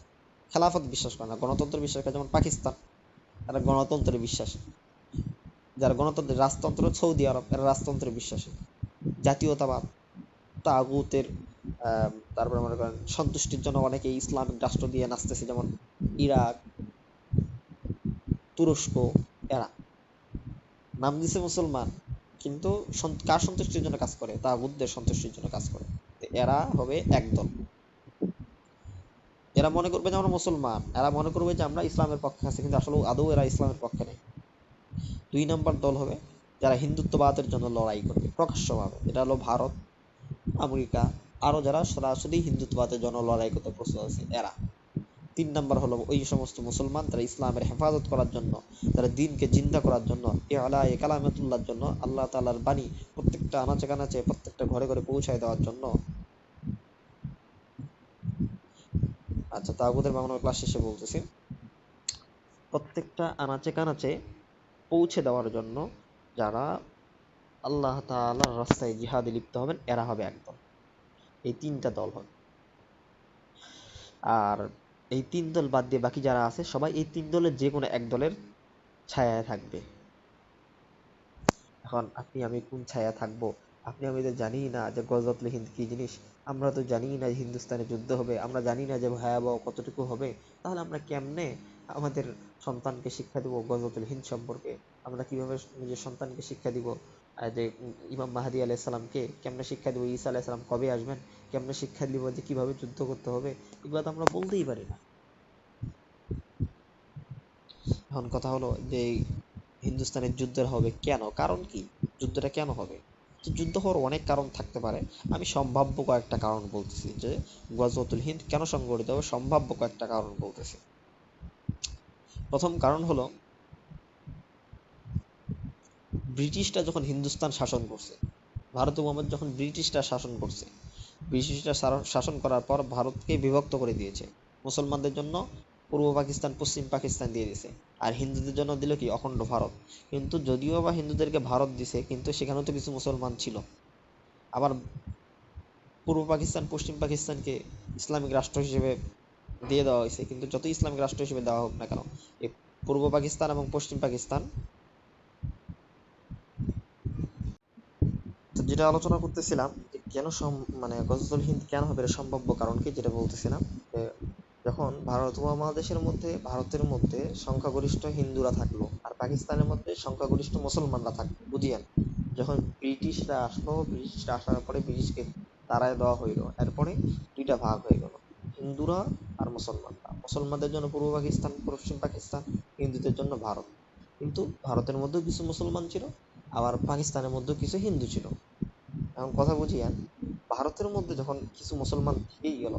খেলাফত বিশ্বাস করে না, গণতন্ত্র বিশ্বাস করে, যেমন পাকিস্তান, তারা গণতন্ত্রে বিশ্বাসী। যারা গণতন্ত্রের রাজতন্ত্র, সৌদি আরব, এরা রাজতন্ত্রে বিশ্বাসী। জাতীয়তাবাদ, তাগুতের তারপরে মনে করেন সন্তুষ্টির জন্য অনেকে ইসলামিক রাষ্ট্র দিয়ে নাচতেছে, যেমন ইরাক, তুরস্ক, এরা নাম দিছে মুসলমান, কিন্তু কার সন্তুষ্টির জন্য কাজ করে? তাগুতদের সন্তুষ্টির জন্য কাজ করে। এরা হবে একদল, এরা মনে করবে যে আমরা মুসলমান, এরা মনে করবে যে আমরা ইসলামের পক্ষে আছি, কিন্তু আসলে আদৌ এরা ইসলামের পক্ষে নেই। দুই নম্বর দল হবে যারা হিন্দুত্ববাদের জন্য লড়াই করবে প্রকাশ্যভাবে, এটা হলো ভারত, আমেরিকা, আরো যারা সরাসরি হিন্দুত্ববাদের জন্য লড়াই করতে প্রস্তুত আছে এরা। তিন নম্বর হলো ওই সমস্ত মুসলমান যারা ইসলামের হেফাজত করার জন্য, যারা দিনকে জিন্দা করার জন্য, ইলা কালামাতুল্লাহর জন্য, আল্লাহ তাআলার বাণী প্রত্যেকটা আনাচে কানাচে, প্রত্যেকটা ঘরে ঘরে পৌঁছায় দেওয়ার জন্য। আচ্ছা, তাগুতের বাংলা ক্লাস শেষে বলতেছি, প্রত্যেকটা আনাচে কানাচে পৌঁছে দেওয়ার জন্য যারা আল্লাহ তাআলার রাস্তায় জিহাদে লিপ্ত হবেন, এরা হবে একদল। এই তিনটা দল হবে। আর এই তিন দল বাদ দিয়ে বাকি যারা আছে সবাই এই তিন দলের যে কোনো এক দলের ছায়ায় থাকবে। এখন আপনি আমি কোন ছায়া থাকবো? আপনি আমি তো জানি না যে গজওয়াতুল হিন্দ কি জিনিস, আমরা তো জানি না যে হিন্দুস্তানে যুদ্ধ হবে, আমরা জানি না যে ভয়াবহ কতটুকু হবে। তাহলে আমরা কেমনে আমাদের সন্তানকে শিক্ষা দিব গজওয়াতুল হিন্দ সম্পর্কে? আমরা কিভাবে নিজের সন্তানকে শিক্ষা দিব যে ইমাম মাহাদি আলাইহিস সালামকে কেমনে শিক্ষা দিব, ঈসা আলাইহিস সালাম কবে আসবেন, কেমনে শিক্ষা দিব যে কিভাবে যুদ্ধ করতে হবে? এগুলো তো আমরা বলতেই পারি না। এখন কথা হলো যে হিন্দুস্তানের যুদ্ধ হবে কেন, কারণ কি, যুদ্ধটা কেন হবে? তো যুদ্ধ হওয়ার অনেক কারণ থাকতে পারে, আমি সম্ভাব্য কয়েকটা কারণ বলতেছি যে গজওয়াতুল হিন্দ কেন সংগঠিত হবে, সম্ভাব্য কয়েকটা কারণ বলতেছি। প্রথম কারণ হলো ব্রিটিশরা যখন হিন্দুস্তান শাসন করছে, ভারত উপমহাদেশ যখন ব্রিটিশরা শাসন করছে, ব্রিটিশরা শাসন করার পর ভারতকে বিভক্ত করে দিয়েছে। মুসলমানদের জন্য পূর্ব পাকিস্তান, পশ্চিম পাকিস্তান দিয়ে দিয়েছে, আর হিন্দুদের জন্য দিল কি অখণ্ড ভারত। কিন্তু যদিও বা হিন্দুদেরকে ভারত দিছে, কিন্তু সেখানেও তো কিছু মুসলমান ছিল। আবার পূর্ব পাকিস্তান, পশ্চিম পাকিস্তানকে ইসলামিক রাষ্ট্র হিসেবে দিয়ে দেওয়া হয়েছে, কিন্তু যতই ইসলামিক রাষ্ট্র হিসেবে দেওয়া হোক না কেন, এই পূর্ব পাকিস্তান এবং পশ্চিম পাকিস্তান, তো যেটা আলোচনা করতেছিলাম যে কেন মানে গজওয়াতুল হিন্দ কেন হবে, এটা সম্ভাব্য কারণ কি যেটা বলতেছিলাম যে যখন ভারত উপমহাদেশের মধ্যে, ভারতের মধ্যে সংখ্যাগরিষ্ঠ হিন্দুরা থাকলো আর পাকিস্তানের মধ্যে সংখ্যাগরিষ্ঠ মুসলমানরা থাকলো, বুঝিয়েন, যখন ব্রিটিশরা আসার পরে ব্রিটিশকে তাড়ায় দেওয়া হইলো, এরপরে দুইটা ভাগ হয়ে গেল, হিন্দুরা আর মুসলমানরা। মুসলমানদের জন্য পূর্ব পাকিস্তান, পশ্চিম পাকিস্তান, হিন্দুদের জন্য ভারত। কিন্তু ভারতের মধ্যেও কিছু মুসলমান ছিল, আবার পাকিস্তানের মধ্যেও কিছু হিন্দু ছিল। এখন কথা বুঝিয়া, ভারতের মধ্যে যখন কিছু মুসলমান থেকেই গেল,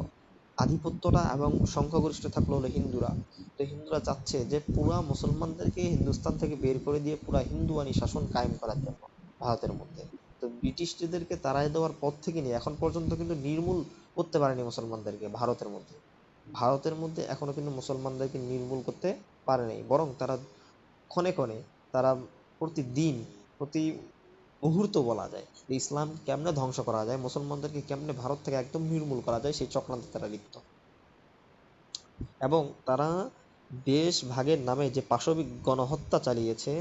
আধিপত্যটা এবং সংখ্যাগরিষ্ঠ থাকলো হলো হিন্দুরা। তো হিন্দুরা চাচ্ছে যে পুরা মুসলমানদেরকে হিন্দুস্তান থেকে বের করে দিয়ে পুরা হিন্দুয়ানি শাসন কায়েম করার জন্য ভারতের মধ্যে। তো ব্রিটিশদেরকে তাড়াই দেওয়ার পর থেকে নিয়ে এখন পর্যন্ত কিন্তু নির্মূল করতে পারেনি মুসলমানদেরকে ভারতের মধ্যে। ভারতের মধ্যে এখনো কিন্তু মুসলমানদেরকে নির্মূল করতে পারেনি, বরং তারা ক্ষণে ক্ষণে, তারা প্রতিদিন, প্রতি মুহূর্ত বলা যায় যে ইসলাম কেমনে ধ্বংস করা যায়, মুসলমানদেরকে কেমনে ভারত থেকে একদম নির্মূল করা যায়, সেই চক্রান্তে তারা লিপ্ত। এবং তারা দেশ ভাগের নামে যে পাশবিক গণহত্যা চালিয়েছে,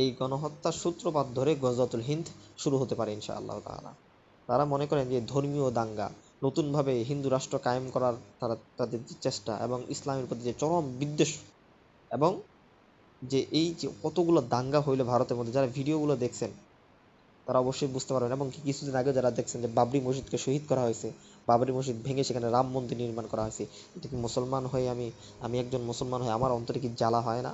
এই গণহত্যার সূত্রপাত ধরে গজওয়াতুল হিন্দ শুরু হতে পারে ইনশাআল্লাহ তাআলা। তারা মনে করেন যে ধর্মীয় দাঙ্গা, নতুনভাবে হিন্দু রাষ্ট্র কায়েম করার তাদের যে চেষ্টা, এবং ইসলামের প্রতি যে চরম বিদ্বেষ, এবং যে এই যে কতগুলো দাঙ্গা হইলো ভারতের মধ্যে, যারা ভিডিওগুলো দেখছেন তারা অবশ্যই বুঝতে পারবেন। এবং কি কিছুদিন আগে যারা দেখছেন যে বাবরি মসজিদকে শহীদ করা হয়েছে, বাবরি মসজিদ ভেঙে সেখানে রাম মন্দির নির্মাণ করা হয়েছে, এটা কি মুসলমান হয়ে আমি একজন মুসলমান হয়ে আমার অন্তরে কি জ্বালা হয় না?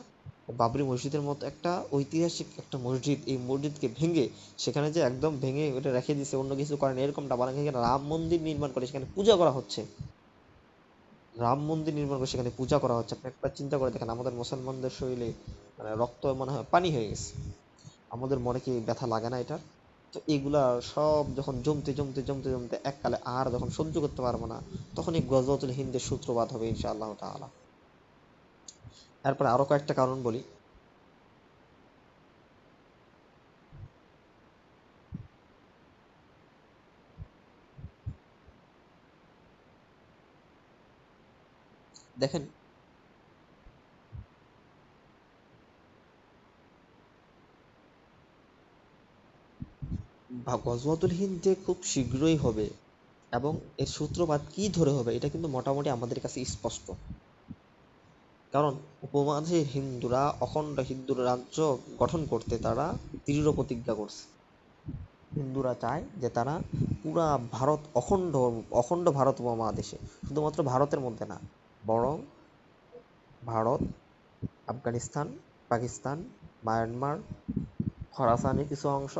বাবরি মসজিদের মতো একটা ঐতিহাসিক একটা মসজিদ, এই মসজিদকে ভেঙে সেখানে যে একদম ভেঙে ওটা রেখে দিছে, অন্য কিছু করেন এরকমটা বানান, সেখানে রাম মন্দির নির্মাণ করে সেখানে পূজা করা হচ্ছে। রাম মন্দির নির্মাণ করে সেখানে পূজা করা হচ্ছে। আপনি একবার চিন্তা করে দেখেন, আমাদের মুসলমানদের শরীরে মানে রক্ত মনে হয় পানি হয়ে গেছে। আমাদের মনে কি ব্যথা লাগে না এটা? তো এগুলা সব যখন জমতে জমতে জমতে জমতে এককালে আর যখন সহ্য করতে পারবো না, তখন এই গজওয়াতুল হিন্দের সূত্রপাত হবে ইনশাআল্লাহ তাআলা। এরপরে আরো কয়েকটা কারণ বলি। দেখেন, গজওয়াতুল হিন্দ যে খুব শীঘ্রই হবে এবং এর সূত্রপাত কি ধরে হবে, এটা কিন্তু মোটামুটি আমাদের কাছে স্পষ্ট। কারণ উপমহাদেশের হিন্দুরা অখণ্ড হিন্দু রাজ্য গঠন করতে তারা দৃঢ় প্রতিজ্ঞা করছে। হিন্দুরা চায় যে তারা পুরা ভারত, অখণ্ড অখণ্ড ভারত উপমহাদেশে, শুধুমাত্র ভারতের মধ্যে না, বরং ভারত, আফগানিস্তান, পাকিস্তান, মায়ানমার, খোরাসানের কিছু অংশ,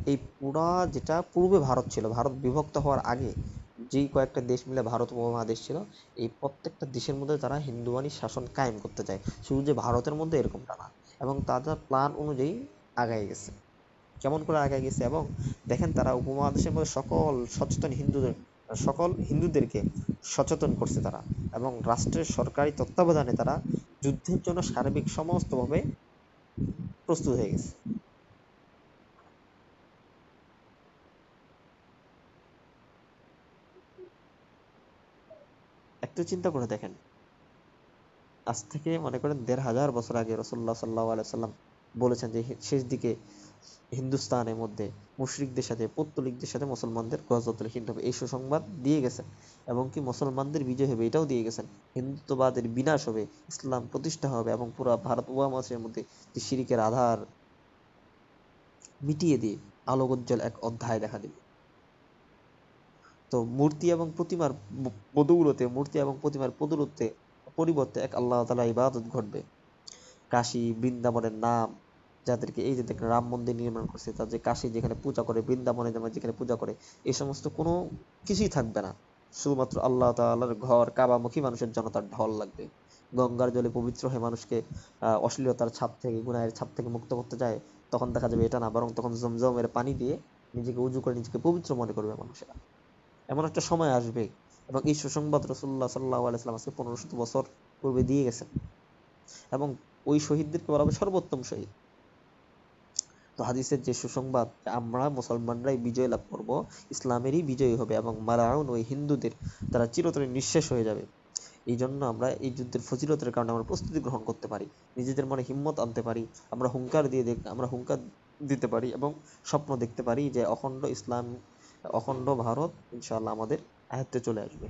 এই পুরা যেটা পূর্বে ভারত ছিল, ভারত বিভক্ত হওয়ার আগে যেই কয়েকটা দেশ মিলে ভারত উপমহাদেশ ছিল, এই প্রত্যেকটা দেশের মধ্যে তারা হিন্দুয়ানি শাসন কায়েম করতে চায়, শুধু যে ভারতের মধ্যে এরকমটা না। এবং তাদের প্ল্যান অনুযায়ী আগায় গেছে। কেমন করে আগায় গেছে, এবং দেখেন তারা উপমহাদেশের মধ্যে সকল হিন্দুদেরকে সচেতন করছে তারা, এবং রাষ্ট্রের সরকারি তত্ত্বাবধানে তারা যুদ্ধের জন্য সার্বিক সমস্তভাবে প্রস্তুত হয়ে গেছে। একটু চিন্তা করে দেখেন, আজ থেকে মনে করেন ১,৫০০ বছর আগে রাসূলুল্লাহ সাল্লাল্লাহু আলাইহি সাল্লাম বলেছেন যে শেষ দিকে হিন্দুস্তানের মধ্যে মুশরিকদের সাথে, পৌত্তলিকদের সাথে মুসলমানদের গজওয়াতুল হিন্দ হবে, এই সুসংবাদ দিয়ে গেছেন। এবং কি মুসলমানদের বিজয় হবে এটাও দিয়ে গেছেন। হিন্দুত্ববাদের বিনাশ হবে, ইসলাম প্রতিষ্ঠা হবে, এবং পুরো ভারত উপমহাদেশের মধ্যে যে শিরকের আধার মিটিয়ে দিয়ে আলোকোজ্জ্বল এক অধ্যায় দেখা দেবে। তো মূর্তি এবং প্রতিমার মূর্তি এবং প্রতিমার পরিবর্তে এক আল্লাহ তাআলা ইবাদত ঘটবে। কাশী, বৃন্দাবনের নাম, যাদেরকে এই যে দেখেন রাম মন্দির নির্মাণ করছে, তাদের কাশী যেখানে পূজা করে, বৃন্দাবনে যেখানে পূজা করে, এই সমস্ত কোনো কিছুই থাকবে না। শুধুমাত্র আল্লাহ তাআলার ঘর কাবামুখী মানুষের জনতার ঢল লাগবে। গঙ্গার জলে পবিত্র হয়ে মানুষকে অশ্লীলতার ছাপ থেকে, গুনাহের ছাপ থেকে মুক্ত করতে যায়, তখন দেখা যাবে এটা না, বরং তখন জমজমের পানি দিয়ে নিজেকে উজু করে নিজেকে পবিত্র মনে করবে মানুষেরা। এমন একটা সময় আসবে, এবং এই সুসংবাদ রাসূলুল্লাহ সাল্লাল্লাহু আলাইহি ওয়াসাল্লাম আজকে ১৫০০ বছর পূর্বে দিয়ে গেছেন। এবং ওই শহীদদেরকে বলা হবে সর্বোত্তম শহীদ। তো হাদিসের যে সুসংবাদ, আমরা মুসলমানরাই বিজয় লাভ করব, ইসলামেরই বিজয় হবে, এবং মালাউন ওই হিন্দুদের তারা চিরতরে নিঃশেষ হয়ে যাবে। এই জন্য আমরা এই যুদ্ধের ফজিলতের কারণে আমরা প্রস্তুতি গ্রহণ করতে পারি, নিজেদের মনে হিম্মত আনতে পারি, আমরা হুঙ্কার দিতে পারি, এবং স্বপ্ন দেখতে পারি যে অখণ্ড ইসলাম, অখণ্ড ভারত ইনশাআল্লাহ আমাদের আয়ত্তে চলে আসবে।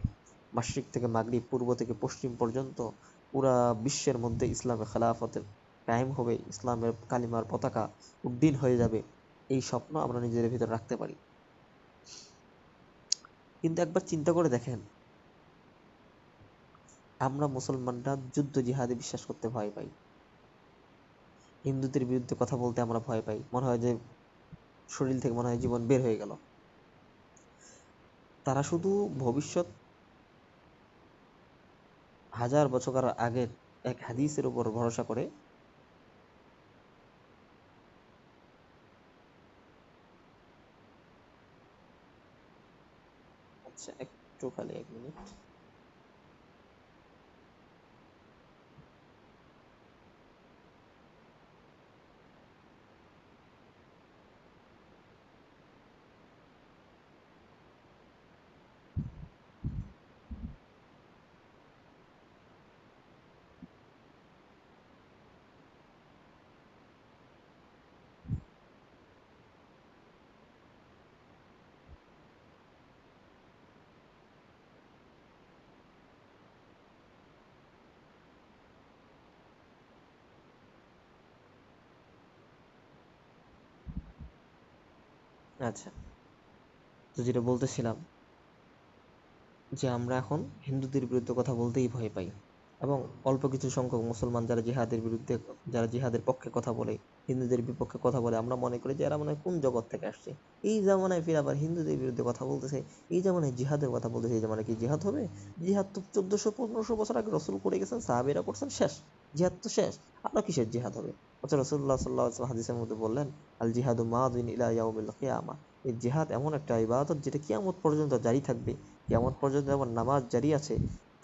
মাশরিক থেকে মাগরিব, পূর্ব থেকে পশ্চিম পর্যন্ত পুরা বিশ্বের মধ্যে ইসলামের খেলাফতের কায়েম হবে, ইসলামের কালিমার পতাকা উড্ডীন হয়ে যাবে। এই স্বপ্ন আমরা নিজেদের ভিতরে রাখতে পারি। কিন্তু একবার চিন্তা করে দেখেন, আমরা মুসলমানরা যুদ্ধ জিহাদে বিশ্বাস করতে ভয় পাই, হিন্দুদের বিরুদ্ধে কথা বলতে আমরা ভয় পাই, মনে হয় যে শরীর থেকে মনে হয় জীবন বের হয়ে গেল। তারা শুধু ভবিষ্যৎ হাজার বছর আগের এক হাদিসের উপর ভরসা করে। আচ্ছা, একটু খালি 1 মিনিট। আচ্ছা, তো যেটা বলতেছিলাম যে আমরা এখন হিন্দুদের বিরুদ্ধে কথা বলতেই ভয় পাই, এবং অল্প কিছু সংখ্যক মুসলমান যারা জিহাদের বিরুদ্ধে, যারা জিহাদের পক্ষে কথা বলে, হিন্দুদের বিপক্ষে কথা বলে, আমরা মনে করি যে এরা মনে হয় কোন জগৎ থেকে আসছে, এই জামানায় ফির আবার হিন্দুদের বিরুদ্ধে কথা বলতেছে, এই জামানায় জিহাদের কথা বলতেছে। এই জামানায় কি জিহাদ হবে? জিহাদ তো 1400-1500 বছর আগে রসুল করে গেছেন, সাহাবীরা করছেন, শেষ। জিহাদ তো শেষ, আমরা কিসের জিহাদ হবে? অথচ রাসূলুল্লাহ সাল্লাল্লাহু আলাইহি ওয়াসাল্লাম হাদিসের মধ্যে বললেন, আল জিহাদু মাদিন ইলা ইয়াউমিল কিয়ামা। এই জিহাদ এমন একটা ইবাদত যেটা কিয়ামত পর্যন্ত জারি থাকবে। কিয়ামত পর্যন্ত যেমন নামাজ জারি আছে,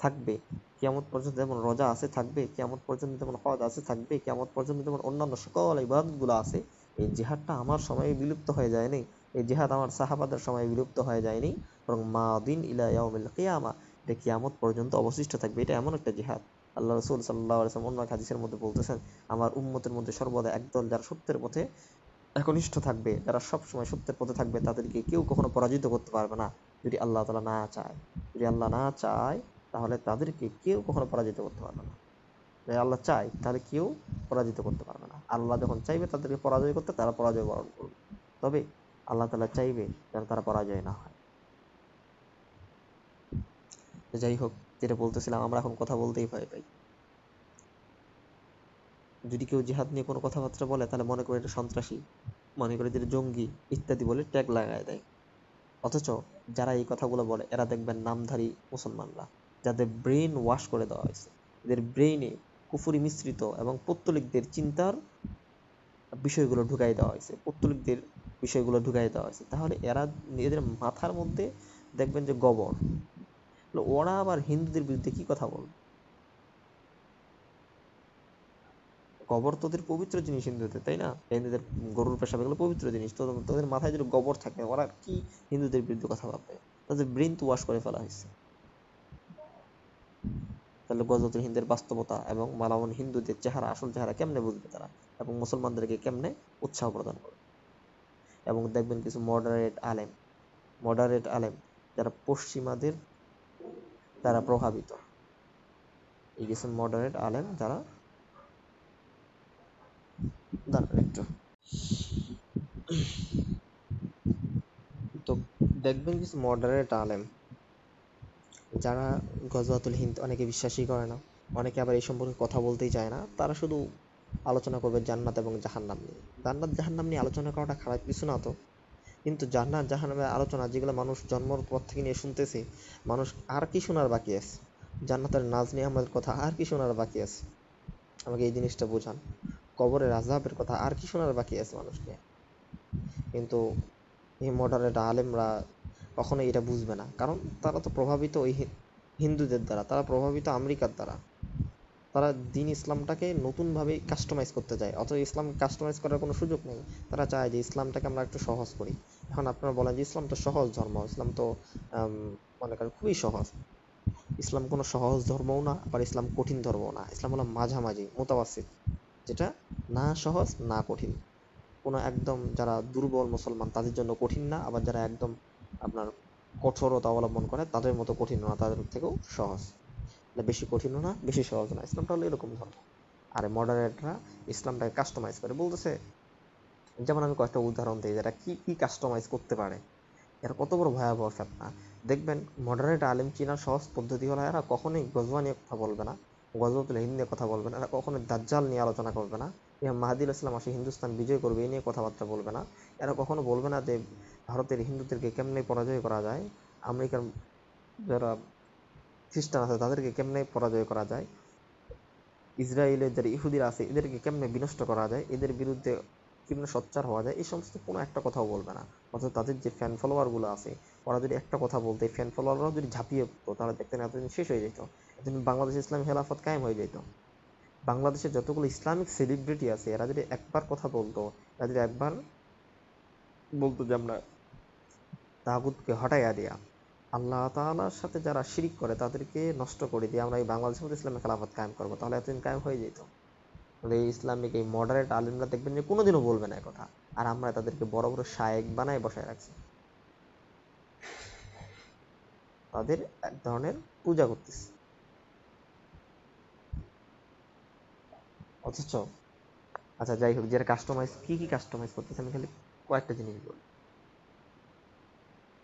থাকবে, কিয়ামত পর্যন্ত যেমন রোজা আছে থাকবে, কিয়ামত পর্যন্ত যেমন হজ আছে থাকবে, কিয়ামত পর্যন্ত যেমন অন্যান্য সকল ইবাদতগুলো আছে। এই জিহাদটা আমার সময়ে বিলুপ্ত হয়ে যায়নি, এই জিহাদ আমার সাহাবাদের সময়ে বিলুপ্ত হয়ে যায়নি, বরং মাদিন ইলা ইয়াউমিল কিয়ামা, এটা কিয়ামত পর্যন্ত অবশিষ্ট থাকবে। এটা এমন একটা জিহাদ। আল্লাহ রাসূল সাল্লাল্লাহু আলাইহি ওয়াসাল্লাম অন্য এক হাদিসের মধ্যে বলতেছেন, আমার উম্মতের মধ্যে সর্বদা একদল যারা সত্যের পথে একনিষ্ঠ থাকবে, যারা সবসময় সত্যের পথে থাকবে, তাদেরকে কেউ কখনো পরাজিত করতে পারবে না, যদি আল্লাহ তাআলা না চায়। যদি আল্লাহ না চায়, তাহলে তাদেরকে কেউ কখনো পরাজিত করতে পারবে না। যদি আল্লাহ চায়, তাহলে কেউ পরাজিত করতে পারবে না। আল্লাহ যখন চাইবে তাদেরকে পরাজয় করতে, তারা পরাজয় বরণ করবে। তবে আল্লাহ তাআলা চাইবে যেন তারা পরাজয় না হয়। তো যাই হোক, যেটা বলতেছিলাম, আমরা এখন কথা বলতেই ভয় পাই। যদি কেউ জিহাদ নিয়ে কোনো কথাবার্তা বলে, তাহলে মনে করে এটা সন্ত্রাসী, মনে করে যে এটা জঙ্গি ইত্যাদি বলে ট্যাগ লাগায় দেয়। অথচ যারা এই কথাগুলো বলে, এরা দেখবেন নামধারী মুসলমানরা, যাদের ব্রেন ওয়াশ করে দেওয়া হয়েছে, এদের ব্রেইনে কুফরি মিশ্রিত এবং পৌত্তলিকদের চিন্তার বিষয়গুলো ঢুকাই দেওয়া হয়েছে, পৌত্তলিকদের বিষয়গুলো ঢুকাই দেওয়া হয়েছে। তাহলে এরা, এদের মাথার মধ্যে দেখবেন যে গোবর। ওরা আবার হিন্দুদের বিরুদ্ধে কি কথা বলবে? গোবর তো ওদের পবিত্র জিনিস হিন্দুদের, তাই না? হিন্দুদের গরুর পেশাব এগুলো পবিত্র জিনিস, তো তোদের মাথায় যদি গোবর থাকে, ওরা কি হিন্দুদের বিরুদ্ধে কথা ভাববে? তাদের ব্রেন তো ওয়াশ করে ফেলা হয়েছে। তাহলে গজওয়াতুল হিন্দের বাস্তবতা এবং মালাউন হিন্দুদের চেহারা, আসল চেহারা কেমনে বুঝবে তারা, এবং মুসলমানদেরকে কেমনে উৎসাহ প্রদান করবে? এবং দেখবেন কিছু মডারেট আলেম যারা পশ্চিমাদের দ্বারা প্রভাবিত, এই কিছু মডারেট আলেম যারা, দাঁড়ান একটু, তো দেখবেন কিছু মডারেট আলেম যারা গজওয়াতুল হিন্দ অনেকে বিশ্বাসই করে না, অনেকে আবার এই সম্পর্কে কথা বলতেই চায় না, তারা শুধু আলোচনা করবে জান্নাত এবং জাহান্নাম নিয়ে। জান্নাত জাহান্নাম নিয়ে আলোচনা করাটা খারাপ কিছু না তো, কিন্তু জান্নাত জাহান্নামের আলোচনা যেগুলো মানুষ জন্মর পর থেকে নিয়ে শুনতেছে, মানুষ আর কি শোনার বাকি আছে? জান্নাতের নাজ নিয়ামতের কথা আর কি শোনার বাকি আছে? আমাকে এই জিনিসটা বোঝান। কবরের আযাবের কথা আর কি শোনার বাকি আছে মানুষকে? কিন্তু এই মডারেট আলেমরা কখনো এটা বুঝবে না, কারণ তারা তো প্রভাবিত ওই হিন্দুদের দ্বারা, তারা প্রভাবিত আমেরিকার দ্বারা। তারা দিন ইসলামটাকে নতুনভাবে কাস্টমাইজ করতে চায়, অথচ ইসলাম কাস্টমাইজ করার কোনো সুযোগ নেই। তারা চায় যে ইসলামটাকে আমরা একটু সহজ করি। এখন আপনারা বলেন যে ইসলাম তো সহজ ধর্ম, ইসলাম তো আম, মনে করেন খুবই সহজ। ইসলাম কোনো সহজ ধর্মও না, আবার ইসলাম কঠিন ধর্মও না, ইসলাম হলো মাঝামাঝি, মুতাওয়াসিত, যেটা না সহজ না কঠিন। কোনো একদম যারা দুর্বল মুসলমান তাদের জন্য কঠিন না, আবার যারা একদম আপনার কঠোরতা অবলম্বন করে তাদের মতো কঠিন না, তাদের থেকেও সহজ। বেশি কঠিনও না, বেশি সহজ না, ইসলামটা হলো এরকম ধর্ম। আর মডারেটরা ইসলামটাকে কাস্টমাইজ করে বলতেছে যেমন আমি কয়েকটা উদাহরণ দিই যারা কি কি কাস্টমাইজ করতে পারে, এরা কত বড় ভয়াবহ ফেতনা। দেখবেন মডারেট আলেম চিনার সহজ পদ্ধতি হলো এরা কখনোই গজবা নিয়ে কথা বলবে না, গজবাতুল হিন্দ নিয়ে কথা বলবে না, এরা কখনোই দাজ্জাল নিয়ে আলোচনা করবে না, ইমাম মাহদী আলাইহিস সালাম আসে হিন্দুস্তান বিজয় করবে এই নিয়ে কথাবার্তা বলবে না, এরা কখনো বলবে না যে ভারতের হিন্দুদেরকে কেমনে পরাজয় করা যায়, আমেরিকার যারা খ্রিস্টান আছে তাদেরকে কেমনে পরাজয় করা যায়, ইসরায়েলের যারা ইহুদিরা আছে এদেরকে কেমনে বিনষ্ট করা যায়, এদের বিরুদ্ধে কেমনে সোচ্চার হওয়া যায়, এই সমস্ত কোনো একটা কথাও বলবে না। অথচ তাদের যে ফ্যান ফলোয়ারগুলো আছে ওরা যদি একটা কথা বলতে ফ্যান ফলোয়াররাও যদি ঝাঁপিয়ে পড়তো তাহলে দেখতেন এতদিন শেষ হয়ে যেত, এতদিন বাংলাদেশ ইসলামী খেলাফত কায়েম হয়ে যেত। বাংলাদেশের যতগুলো ইসলামিক সেলিব্রিটি আছে এরা যদি একবার কথা বলতো, এরা যদি একবার বলতো যে আমরা তাগুতকে হটাইয়া দিয়া আল্লাহ তাআলার সাথে যারা শিরিক করে তাদেরকে নষ্ট করে দিয়ে আমরা এই বাংলাদেশের মধ্যে ইসলামিক খেলাফত কায়েম করবো, তাহলে এতদিন কায়েম হয়ে যেত। এই ইসলামিক এই মডারেট আলিমরা দেখবেন যে কোনোদিনও বলবে না কথা, আর আমরা তাদেরকে বড় বড় শায়েক বানায় বসায় রাখছি, তাদের এক ধরনের পূজা করতেছি। অথচ আচ্ছা যাই হোক, যারা কাস্টমাইজ কি কি কাস্টমাইজ করতেছে আমি খালি কয়েকটা জিনিস বলি।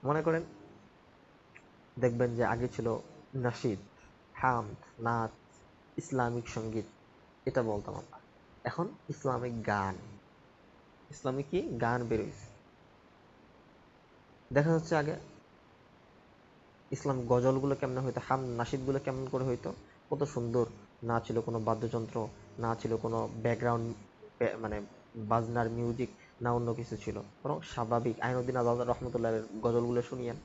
মনে করেন দেখবেন যে আগে ছিল নাশিদ, হামদ, নাচ, ইসলামিক সঙ্গীত, এটা বলতাম আমরা। এখন ইসলামিক গান, ইসলামিক কি গান বেরোইছে। দেখা যাচ্ছে আগে ইসলাম গজলগুলো কেমনে হইতো, নাশিদগুলো কেমন করে হইতো, কত সুন্দর, না ছিল কোনো বাদ্যযন্ত্র, না ছিল কোনো ব্যাকগ্রাউন্ড মানে বাজনার মিউজিক, না অন্য কিছু ছিল, বরং স্বাভাবিক আইনুদ্দিন আজাদ রহমতুল্লাহের গজলগুলো শুনিয়েন,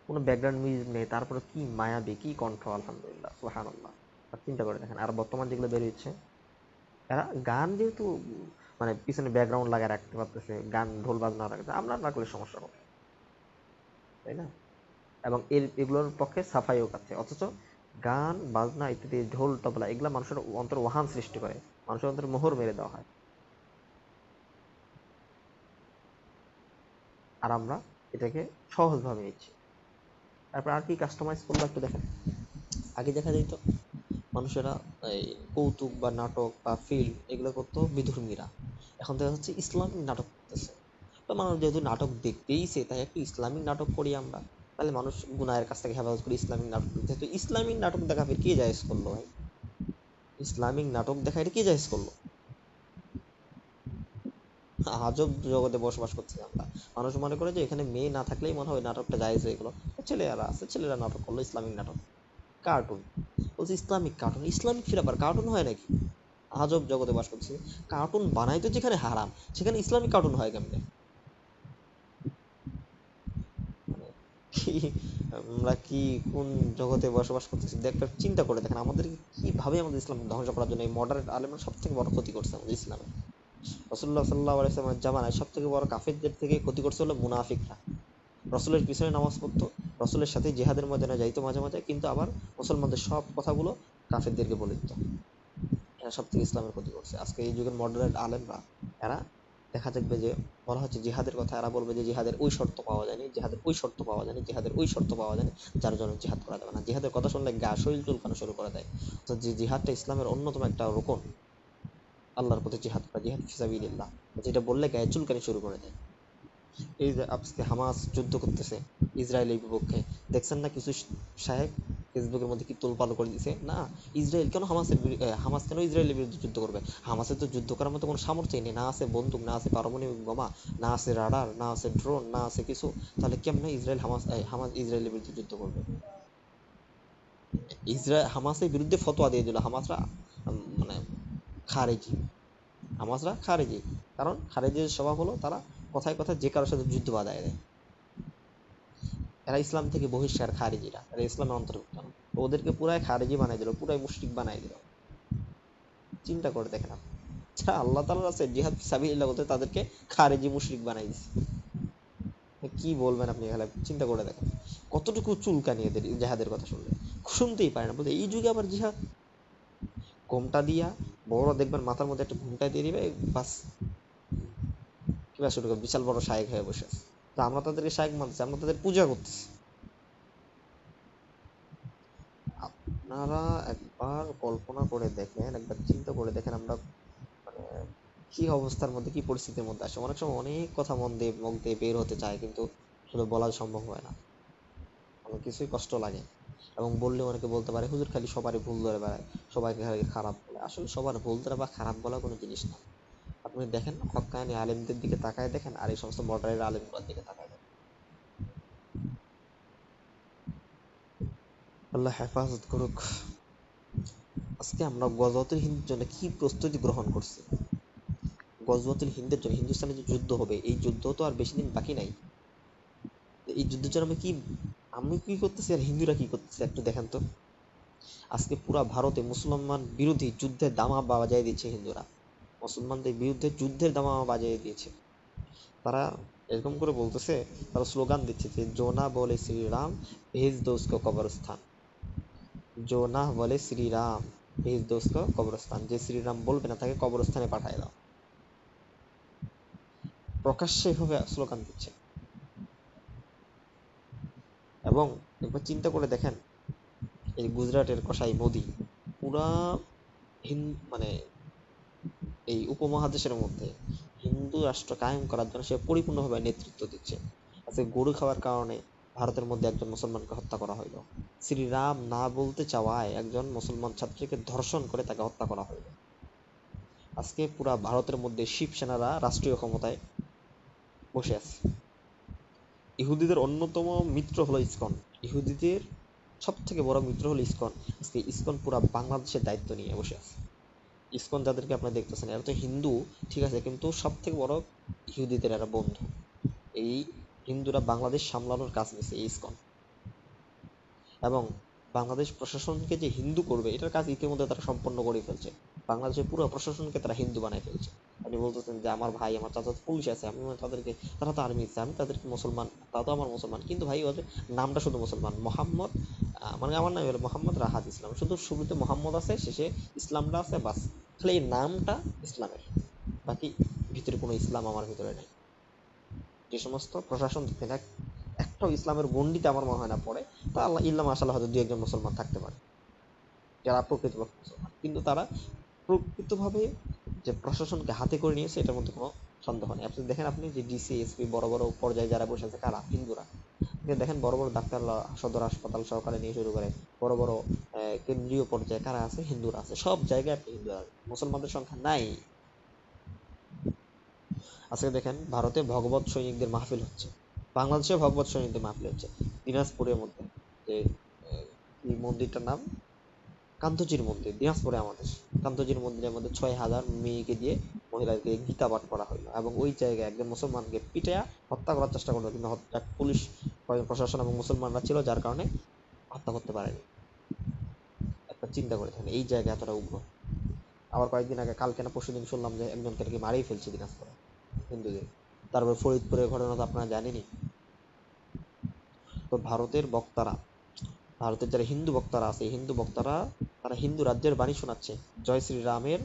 কোনো ব্যাকগ্রাউন্ড মিউজিক নেই, তারপরে কি মায়াবী কি কণ্ঠ, আলহামদুলিল্লাহ সুবহানাল্লাহ। আর চিন্তা করে দেখেন, আর বর্তমান যেগুলো বের হচ্ছে এরা গান যেহেতু মানে পিছনে ব্যাকগ্রাউন্ড লাগায় রাখতে পারতেছে, গান ঢোল বাজনা রাখতে, আমরা রাখলে সমস্যা হবে, তাই না? এবং এগুলোর পক্ষে সাফাইও কাটছে। অথচ গান বাজনা ইত্যাদি ঢোল তবলা এগুলা মানুষের অন্তর ওহান সৃষ্টি করে, মানুষের অন্তরে মোহর মেরে দেওয়া হয়, আর আমরা এটাকে সহজভাবে নিচ্ছি। তারপর আর কি কাস্টমাইজ করলো একটু দেখেন। আগে দেখা যেত মানুষেরা এই কৌতুক বা নাটক বা ফিল্ম এগুলো করতো বিধর্মীরা, এখন দেখা যাচ্ছে ইসলামিক নাটক করতেছে। তো মানুষ যেহেতু নাটক দেখতেইছে তাই একটু ইসলামিক নাটক করি আমরা, তাহলে মানুষ গুনাহের কাছ থেকে হেফাজত করি ইসলামিক নাটক, যেহেতু ইসলামিক নাটক দেখা ফের কে জায়েজ করলো ভাই, ইসলামিক নাটক দেখা এটা কে জায়েজ করলো? আজব জগতে বসবাস করছি আমরা। মানুষ মনে করে যে এখানে মেয়ে না থাকলেই মনে হয় নাটকটা জায়েজ হয়ে গেলো, ছেলেরা আছে ছেলেরা নাটক করলো ইসলামিক নাটক, কার্টুন, বলছি ইসলামিক কার্টুন, ইসলামিক ফির আবার কার্টুন হয় নাকি? আজব জগতে বাস করছি। কার্টুন বানাইতো যেখানে হারাম সেখানে ইসলামিক কার্টুন হয় কেমনে? মানে কি, আমরা কি কোন জগতে বসবাস করতেছি দেখবেন, চিন্তা করে দেখেন আমাদের কিভাবে আমাদের ইসলাম ধ্বংস করার জন্য এই মডারেট আলেমরা সব থেকে বড় ক্ষতি করছে আমাদের ইসলামে। রাসূলুল্লাহ সাল্লাল্লাহু আলাইহি ওয়াসাল্লামের জামানায় সব থেকে বড় কাফেরদের থেকে ক্ষতি করছে হলো মুনাফিকরা। রসুলের পিছনে নামাজ পড়তো, রসুলের সাথে জিহাদের ময়দানে যাইতো মাঝে মাঝে, কিন্তু আবার মুসলমানদের সব কথাগুলো কাফেরদেরকে বলে দিত। এরা সব থেকে ইসলামের ক্ষতি করছে। আজকে এই যুগের মডারেট আলেমরা এরা দেখা যাবে যে বলা হচ্ছে জিহাদের কথা, এরা বলবে যে জিহাদের ওই শর্ত পাওয়া যায়নি, জিহাদের ওই শর্ত পাওয়া যায়নি, জিহাদের ওই শর্ত পাওয়া যায়নি, যার জন্য জিহাদ করা যাবে না। জিহাদের কথা শুনলে গা শরীর চুলকানো শুরু করে দেয়। তো যে জিহাদটা ইসলামের অন্যতম একটা রোকন, আল্লাহর পথে জিহাদ করা, জিহাদ ফিসাবিলিল্লাহ, যেটা বললে গায়ে চুলকানি শুরু করে দেয়। এই যে আজকে হামাস যুদ্ধ করতেছে ইসরায়েলের বিপক্ষে, দেখছেন না কিছু সাহেব ফেসবুকের মধ্যে কি তোলপাল করে দিছে না, ইসরায়েল কেন হামাস কেন ইসরায়েলের বিরুদ্ধে যুদ্ধ করবে, হামাসের তো যুদ্ধ করার মতো কোনো সামর্থ্যই নেই, না আছে বন্দুক, না আছে পারমাণবিক বোমা, না আছে রাডার, না আছে ড্রোন, না আছে কিছু, তাহলে কেমনে হামাস ইসরায়েলের বিরুদ্ধে যুদ্ধ করবে? হামাসের বিরুদ্ধে ফতোয়া দিয়ে দিল হামাসরা, মানে খারেজি, হামাসরা খারেজি, কারণ খারেজির স্বভাব হলো তারা কথায় কথায় যে কারোর সাথে যুদ্ধ বাধায় দেয়। এরা ইসলাম থেকে বহিষ্কার, খারিজিরা, এরা ইসলামের অন্তর্ভুক্ত না, ওদেরকে পুরাই খারিজি বানাই দিল, পুরাই মুশরিক বানাই দিল। চিন্তা করে দেখেন আপনি, যারা আল্লাহ তাআলার আছে জিহাদ ফিসাবিলিল্লাহ বলতে তাদেরকে খারিজি মুশরিক বানাই দিচ্ছে। কি বলবেন আপনি, এখানে চিন্তা করে দেখেন কতটুকু চুলকানি এদের জিহাদের কথা শুনলে, শুনতেই পারে না, বলতে এই যুগে আবার জিহাদ, ঘোমটা দিয়া বড় দেখবেন মাথার মধ্যে একটা ঘোমটা দিয়ে দিবে, বাস কিবা শুরু করবে, বিশাল বড় শায়েক হয়ে বসে আছে। তো আমরা তাদেরকে শায়েক মানতেছি, আমরা তাদের পূজা করতেছি। আপনারা একবার কল্পনা করে দেখেন, একবার চিন্তা করে দেখেন, আমরা মানে কি অবস্থার মধ্যে, কি পরিস্থিতির মধ্যে আসে। অনেক সময় অনেক কথা মন দিয়ে মুখ দিয়ে বের হতে চায়, কিন্তু শুধু বলা সম্ভব হয় না, অনেক কিছুই কষ্ট লাগে। এবং বললে অনেকে বলতে পারে হুজুর খালি সবারই ভুল ধরে বেড়ায়, সবাইকে খালি খারাপ বলে। আসলে সবার ভুল ধরা বা খারাপ বলা কোনো জিনিস না। আপনি দেখেন হক্কানি আলেমদের দিকে তাকায় দেখেন, আর এই সমস্ত মডারের আলেমগুলোর দিকে তাকায় দেখেন। আল্লাহ হেফাজত করুক। আজকে আমরা গজওয়াতুল হিন্দের জন্য কি প্রস্তুতি গ্রহণ করছি। গজওয়াতুল হিন্দের জন্য, হিন্দুস্তানে যে যুদ্ধ হবে, এই যুদ্ধ তো আর বেশি দিন বাকি নাই। এই যুদ্ধের জন্য আমি কি করতেছি আর হিন্দুরা কি করতেছে একটু দেখেন তো। আজকে পুরা ভারতে মুসলমান বিরোধী যুদ্ধের দামামা বাজিয়ে দিচ্ছে হিন্দুরা, মুসলমানদের বিরুদ্ধে যুদ্ধের দামামা বাজিয়ে দিয়েছে। তারা এরকম করে বলতেছে, তারা স্লোগান দিচ্ছে যে जो ना बोले श्री राम भेज दो उसको कब्रिस्तान, जो ना बोले श्री राम भेज दो उसको कब्रिस्तान, যে শ্রীরাম বলবে না তাকে কবরস্থানে পাঠিয়ে দাও। প্রকাশ্যে এভাবে স্লোগান দিচ্ছে। এবং একবার চিন্তা করে দেখেন, এই গুজরাটের কসাই মোদি পুরা মানে এই উপমহাদেশের মধ্যে হিন্দু রাষ্ট্র কায়েম করার জন্য সে পরিপূর্ণভাবে নেতৃত্ব দিচ্ছে। আজকে গরু খাওয়ার কারণে ভারতের মধ্যে একজন মুসলমানকে হত্যা করা হইল। শ্রীরাম না বলতে চাওয়ায় একজন মুসলমান ছাত্রীকে ধর্ষণ করে তাকে হত্যা করা হইল। আজকে পুরা ভারতের মধ্যে শিবসেনারা রাষ্ট্রীয় ক্ষমতায় বসে আছে। ইহুদিদের অন্যতম মিত্র হলো ইসকন। ইহুদিদের সব থেকে বড় মিত্র হলো ইসকন। আজকে ইসকন পুরা বাংলাদেশের দায়িত্ব নিয়ে বসে আছে। ইসকন যাদেরকে আপনারা দেখতেছেন, এরা তো হিন্দু ঠিক আছে, কিন্তু সব থেকে বড় ইহুদিদের এরা বন্ধু। এই হিন্দুরা বাংলাদেশ সামলানোর কাজ নিচ্ছে এই ইসকন। এবং বাংলাদেশ প্রশাসনকে যে হিন্দু করবে এটার কাজ ইতিমধ্যে তারা সম্পন্ন করে ফেলছে। বাংলাদেশের পুরো প্রশাসনকে তারা হিন্দু বানায় ফেলছে। আপনি বলতেছেন যে আমার ভাই, আমার চাচা পুলিশ আছে, আমি তাদেরকে, তারা তো আর্মিতে, আমি তাদেরকে মুসলমান, তারা তো আমার মুসলমান, কিন্তু ভাই ওদের নামটা শুধু মুসলমান, মোহাম্মদ, মানে আমার নাম হলো মোহাম্মদ রাহাত ইসলাম, শুধু শুরুতে মোহাম্মদ আছে, শেষে ইসলামটা আছে, বাস। খালি এই নামটা ইসলামের, বাকি ভিতরে কোনো ইসলাম আমার ভিতরে নেই। যে সমস্ত প্রশাসন দেখেন একটাও ইসলামের গণ্ডিতে আমার মনে হয় না পড়ে। তা আল্লাহ ইল্লা মাশাআল্লাহ হয়তো দুই একজন মুসলমান থাকতে পারে যারা প্রকৃতপক্ষে মুসলমান, কিন্তু তারা প্রকৃতভাবে যে প্রশাসনকে হাতে করে নিয়েছে এটার মধ্যে কোনো সন্দেহ নেই। আপনি দেখেন, আপনি যে ডিসি এসপি বড় বড় পর্যায়ে যারা বসে আছে কারা, হিন্দুরা। আপনি দেখেন বড় বড় ডাক্তার, সদর হাসপাতাল সহকারে নিয়ে শুরু করে বড় বড় কেন্দ্রীয় পর্যায়ে কারা আছে, হিন্দুরা আছে। সব জায়গায় আপনি হিন্দুরা, মুসলমানদের সংখ্যা নাই। আজকে দেখেন ভারতে ভগবত সৈনিকদের মাহফিল হচ্ছে, বাংলাদেশে ভগবত সৈনিকদের মাহফিল হচ্ছে। দিনাজপুরের মধ্যে যে এই মন্দিরটার নাম কান্তজির মন্দির, দিনাজপুরে আমাদের কান্তজির মন্দিরের মধ্যে 6,000 মেয়েকে দিয়ে মহিলাকে গীতা পাঠ করা হলো, এবং ওই জায়গায় একজন মুসলমানকে পিটাইয়া হত্যা করার চেষ্টা করলো, কিন্তু পুলিশ প্রশাসন এবং মুসলমানরা ছিল যার কারণে হত্যা করতে পারেনি। একটা চিন্তা করে দেখেন এই জায়গা এতটা উগ্র। আবার কয়েকদিন আগে, কালকে না পরশুদিন শুনলাম যে একজনকে নাকি মারিয়ে ফেলছে দিনাজপুরে হিন্দুদের। তারপরে ফরিদপুরের ঘটনা তো আপনারা জানেনই। তো ভারতের বক্তারা, ভারতের যারা হিন্দু বক্তারা আছে, হিন্দু বক্তারা তারা হিন্দু রাজ্যের বাণী শোনাচ্ছে, জয় শ্রীরামের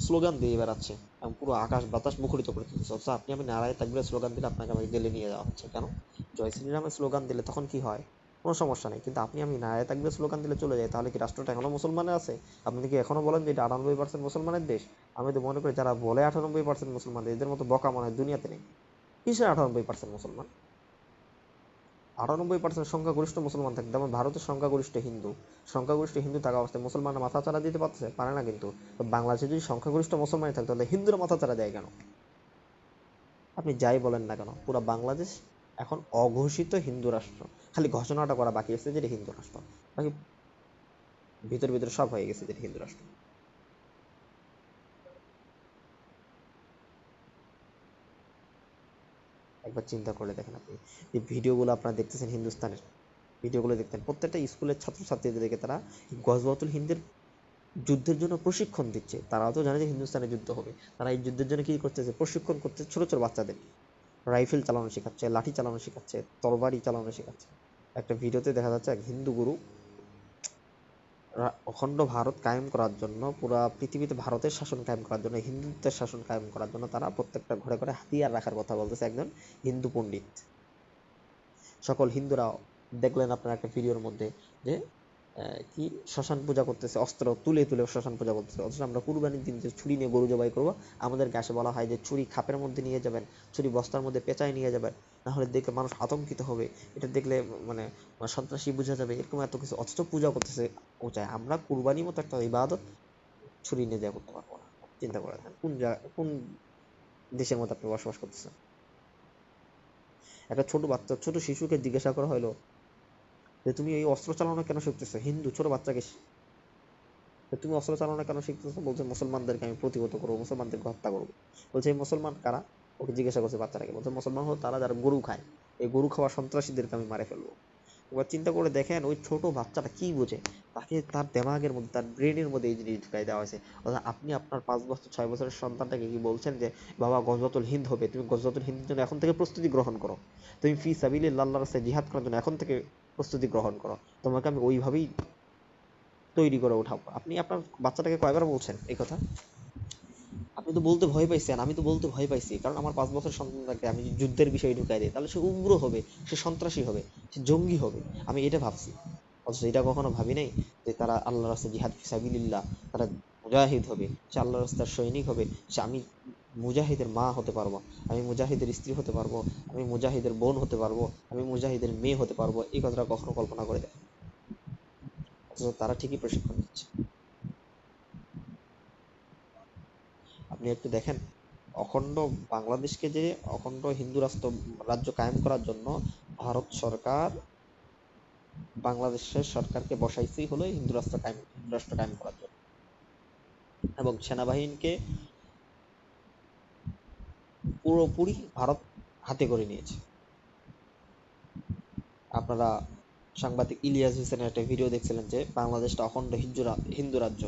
স্লোগান দিয়ে বেড়াচ্ছে, এবং পুরো আকাশ বাতাস মুখরিত করে তুলছে। অথচ আপনি আমি নারায় তাকবীরের স্লোগান দিলে আপনাকে আমাকে জেলে নিয়ে যাওয়া হচ্ছে কেন? জয় শ্রীরামের স্লোগান দিলে তখন কি হয়? কোনো সমস্যা নেই, কিন্তু আপনি আমি নারায় তাকবীরের স্লোগান দিলে চলে যায়, তাহলে কি রাষ্ট্রটা এখনো মুসলমানের আছে? আপনি কি এখনো বলেন যে এটা 98% মুসলমানের দেশ? আমি তো মনে করি যারা বলে 98% মুসলমান, এদের মতো বোকা মনে হয় দুনিয়াতে নেই। কিসের 98% মুসলমান? 98% সংখ্যাগরিষ্ঠ মুসলমান থাকে, যেমন ভারতের সংখ্যাগরিষ্ঠ হিন্দু। সংখ্যাগরিষ্ঠ হিন্দু থাকা অবস্থায় মুসলমানরা মাথা চাড়া দিতে পারছে, পারে না কিন্তু। তো বাংলাদেশে যদি সংখ্যাগরিষ্ঠ মুসলমান থাকে তাহলে হিন্দুরা মাথা চাড়া দেয় কেন? আপনি যাই বলেন না কেন, পুরো বাংলাদেশ এখন অঘোষিত হিন্দু রাষ্ট্র। খালি ঘোষণাটা করা বাকি আছে যেটা হিন্দু রাষ্ট্র, বাকি ভিতরে ভিতরে সব হয়ে গেছে যেটা হিন্দু রাষ্ট্র। একবার চিন্তা করে দেখেন, আপনি যে ভিডিওগুলো আপনারা দেখতেছেন হিন্দুস্তানের, ভিডিওগুলো দেখতেন প্রত্যেকটা স্কুলের ছাত্রছাত্রীদেরকে তারা গজওয়াতুল হিন্দের যুদ্ধের জন্য প্রশিক্ষণ দিচ্ছে। তারাও তো জানে যে হিন্দুস্তানে যুদ্ধ হবে, তারা এই যুদ্ধের জন্য কি করতেছে, প্রশিক্ষণ করতে ছোট ছোট বাচ্চাদের রাইফেল চালানো শেখাচ্ছে, লাঠি চালানো শেখাচ্ছে, তরবারি চালানো শেখাচ্ছে। একটা ভিডিওতে দেখা যাচ্ছে এক হিন্দু গুরু অখণ্ড ভারত কায়েম করার জন্য, পুরা পৃথিবীতে ভারতের শাসন কায়েম করার জন্য, হিন্দুত্বের শাসন কায়েম করার জন্য তারা প্রত্যেকটা ঘরে ঘরে হাতিয়ার রাখার কথা বলতেছে একজন হিন্দু পণ্ডিত। সকল হিন্দুরা দেখলেন আপনার একটা ভিডিওর মধ্যে যে কি শ্মশান পূজা করতেছে, অস্ত্র তুলে তুলে শ্মশান পূজা করতেছে। অথচ আমরা কুরবানির দিন যে ছুরি নিয়ে গরু জবাই করবো, আমাদেরকে আসে বলা হয় যে ছুরি খাপের মধ্যে নিয়ে যাবেন, ছুরি বস্তার মধ্যে পেঁচায় নিয়ে যাবেন, না হলে দেখলে মানুষ আতঙ্কিত হবে, এটা দেখলে মানে সন্ত্রাসী বোঝা যাবে, এরকম এত কিছু। অথচ পূজা করতেছে উঁচায়। আমরা কুরবানির মতো একটা ইবাদত ছুরি নিয়ে যা করতে পারবো না। চিন্তা করে দেখেন কোন দেশের মধ্যে আপনি বসবাস করতেছেন। একটা ছোট বাচ্চা, ছোট শিশুকে জিজ্ঞাসা করা হলো যে তুমি এই অস্ত্র চালানো কেন শিখতেছো, হিন্দু ছোট বাচ্চাকে তুমি অস্ত্র চালানো কেন শিখতেছো? বলছে মুসলমানদেরকে আমি প্রতিহত করবো, মুসলমানদেরকে হত্যা করবো। বলছে এই মুসলমান কারা? ওকে জিজ্ঞাসা করছে বাচ্চাটাকে। বলছে মুসলমান হলো তারা যারা গরু খায়, এই গরু খাওয়া সন্ত্রাসীদেরকে আমি মারে ফেলবো। এবার চিন্তা করে দেখেন ওই ছোট বাচ্চাটা কি বোঝে, তাকে তার দেমাগের মধ্যে, তার ব্রেনের মধ্যে এই জিনিস ঢুকাই দেওয়া হয়েছে। অর্থাৎ আপনি আপনার 5 বছর 6 বছরের সন্তানটাকে কি বলছেন যে বাবা গজওয়াতুল হিন্দ হবে, তুমি গজওয়াতুল হিন্দের জন্য এখন থেকে প্রস্তুতি গ্রহণ করো, তুমি ফি সাবিলিল্লাহ আল্লাহর রাস্তায় জিহাদ করার জন্য এখন থেকে প্রস্তুতি গ্রহণ করো, তোমাকে আমি ওইভাবেই তৈরি করে উঠাবো। আপনি আপনার বাচ্চাটাকে কয়বার বলছেন এই কথা? আপনি তো বলতে ভয় পাইছেন, আমি তো বলতে ভয় পাইছি, কারণ আমার 5 বছর সন্তানকে আমি যদি যুদ্ধের বিষয় ঢুকাই দিই তাহলে সে উগ্র হবে, সে সন্ত্রাসী হবে, সে জঙ্গি হবে। আমি এটা ভাবছি। অথচ এটা কখনো ভাবি নাই যে তারা আল্লাহর রাস্তায় জিহাদ ফিসাবিলিল্লাহ, তারা মুজাহিদ হবে, সে আল্লাহর রাস্তার সৈনিক হবে, সে আমি মুজাহিদের মা হতে পারবো, আমি মুজাহিদের স্ত্রী হতে পারবো, আমি মুজাহিদের বোন হতে পারবো, আমি মুজাহিদের মেয়ে হতে পারবো। এই কথাটা কখনো কল্পনা করে দেয়? অথচ তারা ঠিকই প্রশিক্ষণ দিচ্ছে। আপনি একটু দেখেন, অখণ্ড বাংলাদেশকে যে অখণ্ড হিন্দু রাষ্ট্র রাজ্য কায়েম করার জন্য ভারত সরকার বাংলাদেশের সরকারকে বসাইছেই হলো হিন্দু রাষ্ট্র কায়েম করার জন্য, এবং সেনাবাহিনীকে পুরোপুরি ভারত হাতে করে নিয়েছে। আপনারা সাংবাদিক ইলিয়াস হোসেনের একটা ভিডিও দেখছিলেন যে বাংলাদেশটা অখণ্ড হিন্দু রাজ্য,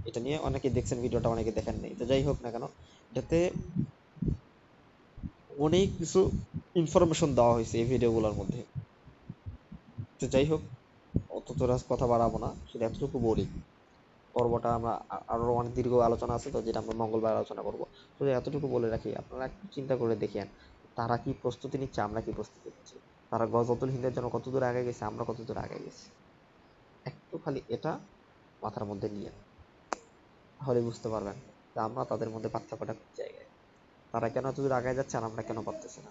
এটা নিয়ে অনেকে দেখছেন ভিডিওটা, অনেকে দেখেন নাই। তো যাই হোক না কেন, এটাতে অনেক কিছু ইনফরমেশন দেওয়া হয়েছে এই ভিডিওগুলোর মধ্যে। তো যাই হোক, অত তো কথা বাড়াবো না, শুধু এতটুকু বলি। পর্বটা আমরা আরো অনেক দীর্ঘ আলোচনা আছে তো, যেটা আমরা মঙ্গলবার আলোচনা করব। শুধু এতটুকু বলে রাখি, আপনারা একটু চিন্তা করে দেখেন তারা কি প্রস্তুতি নিচ্ছে, আমরা কি প্রস্তুতি নিচ্ছি। তারা গজওয়াতুল হিন্দের জন্য কত দূর আগে গেছে, আমরা কত দূর আগে গেছি। একটু খালি এটা মাথার মধ্যে নিয়ে তাহলে বুঝতে পারবেন যে আমরা তাদের মধ্যে পার্থক্যটা কোন জায়গায়। তারা কেন এত দূর আগে যাচ্ছে আর আমরা কেন পারতেছি না?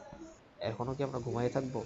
এখনো কি আমরা ঘুমাই থাকবো?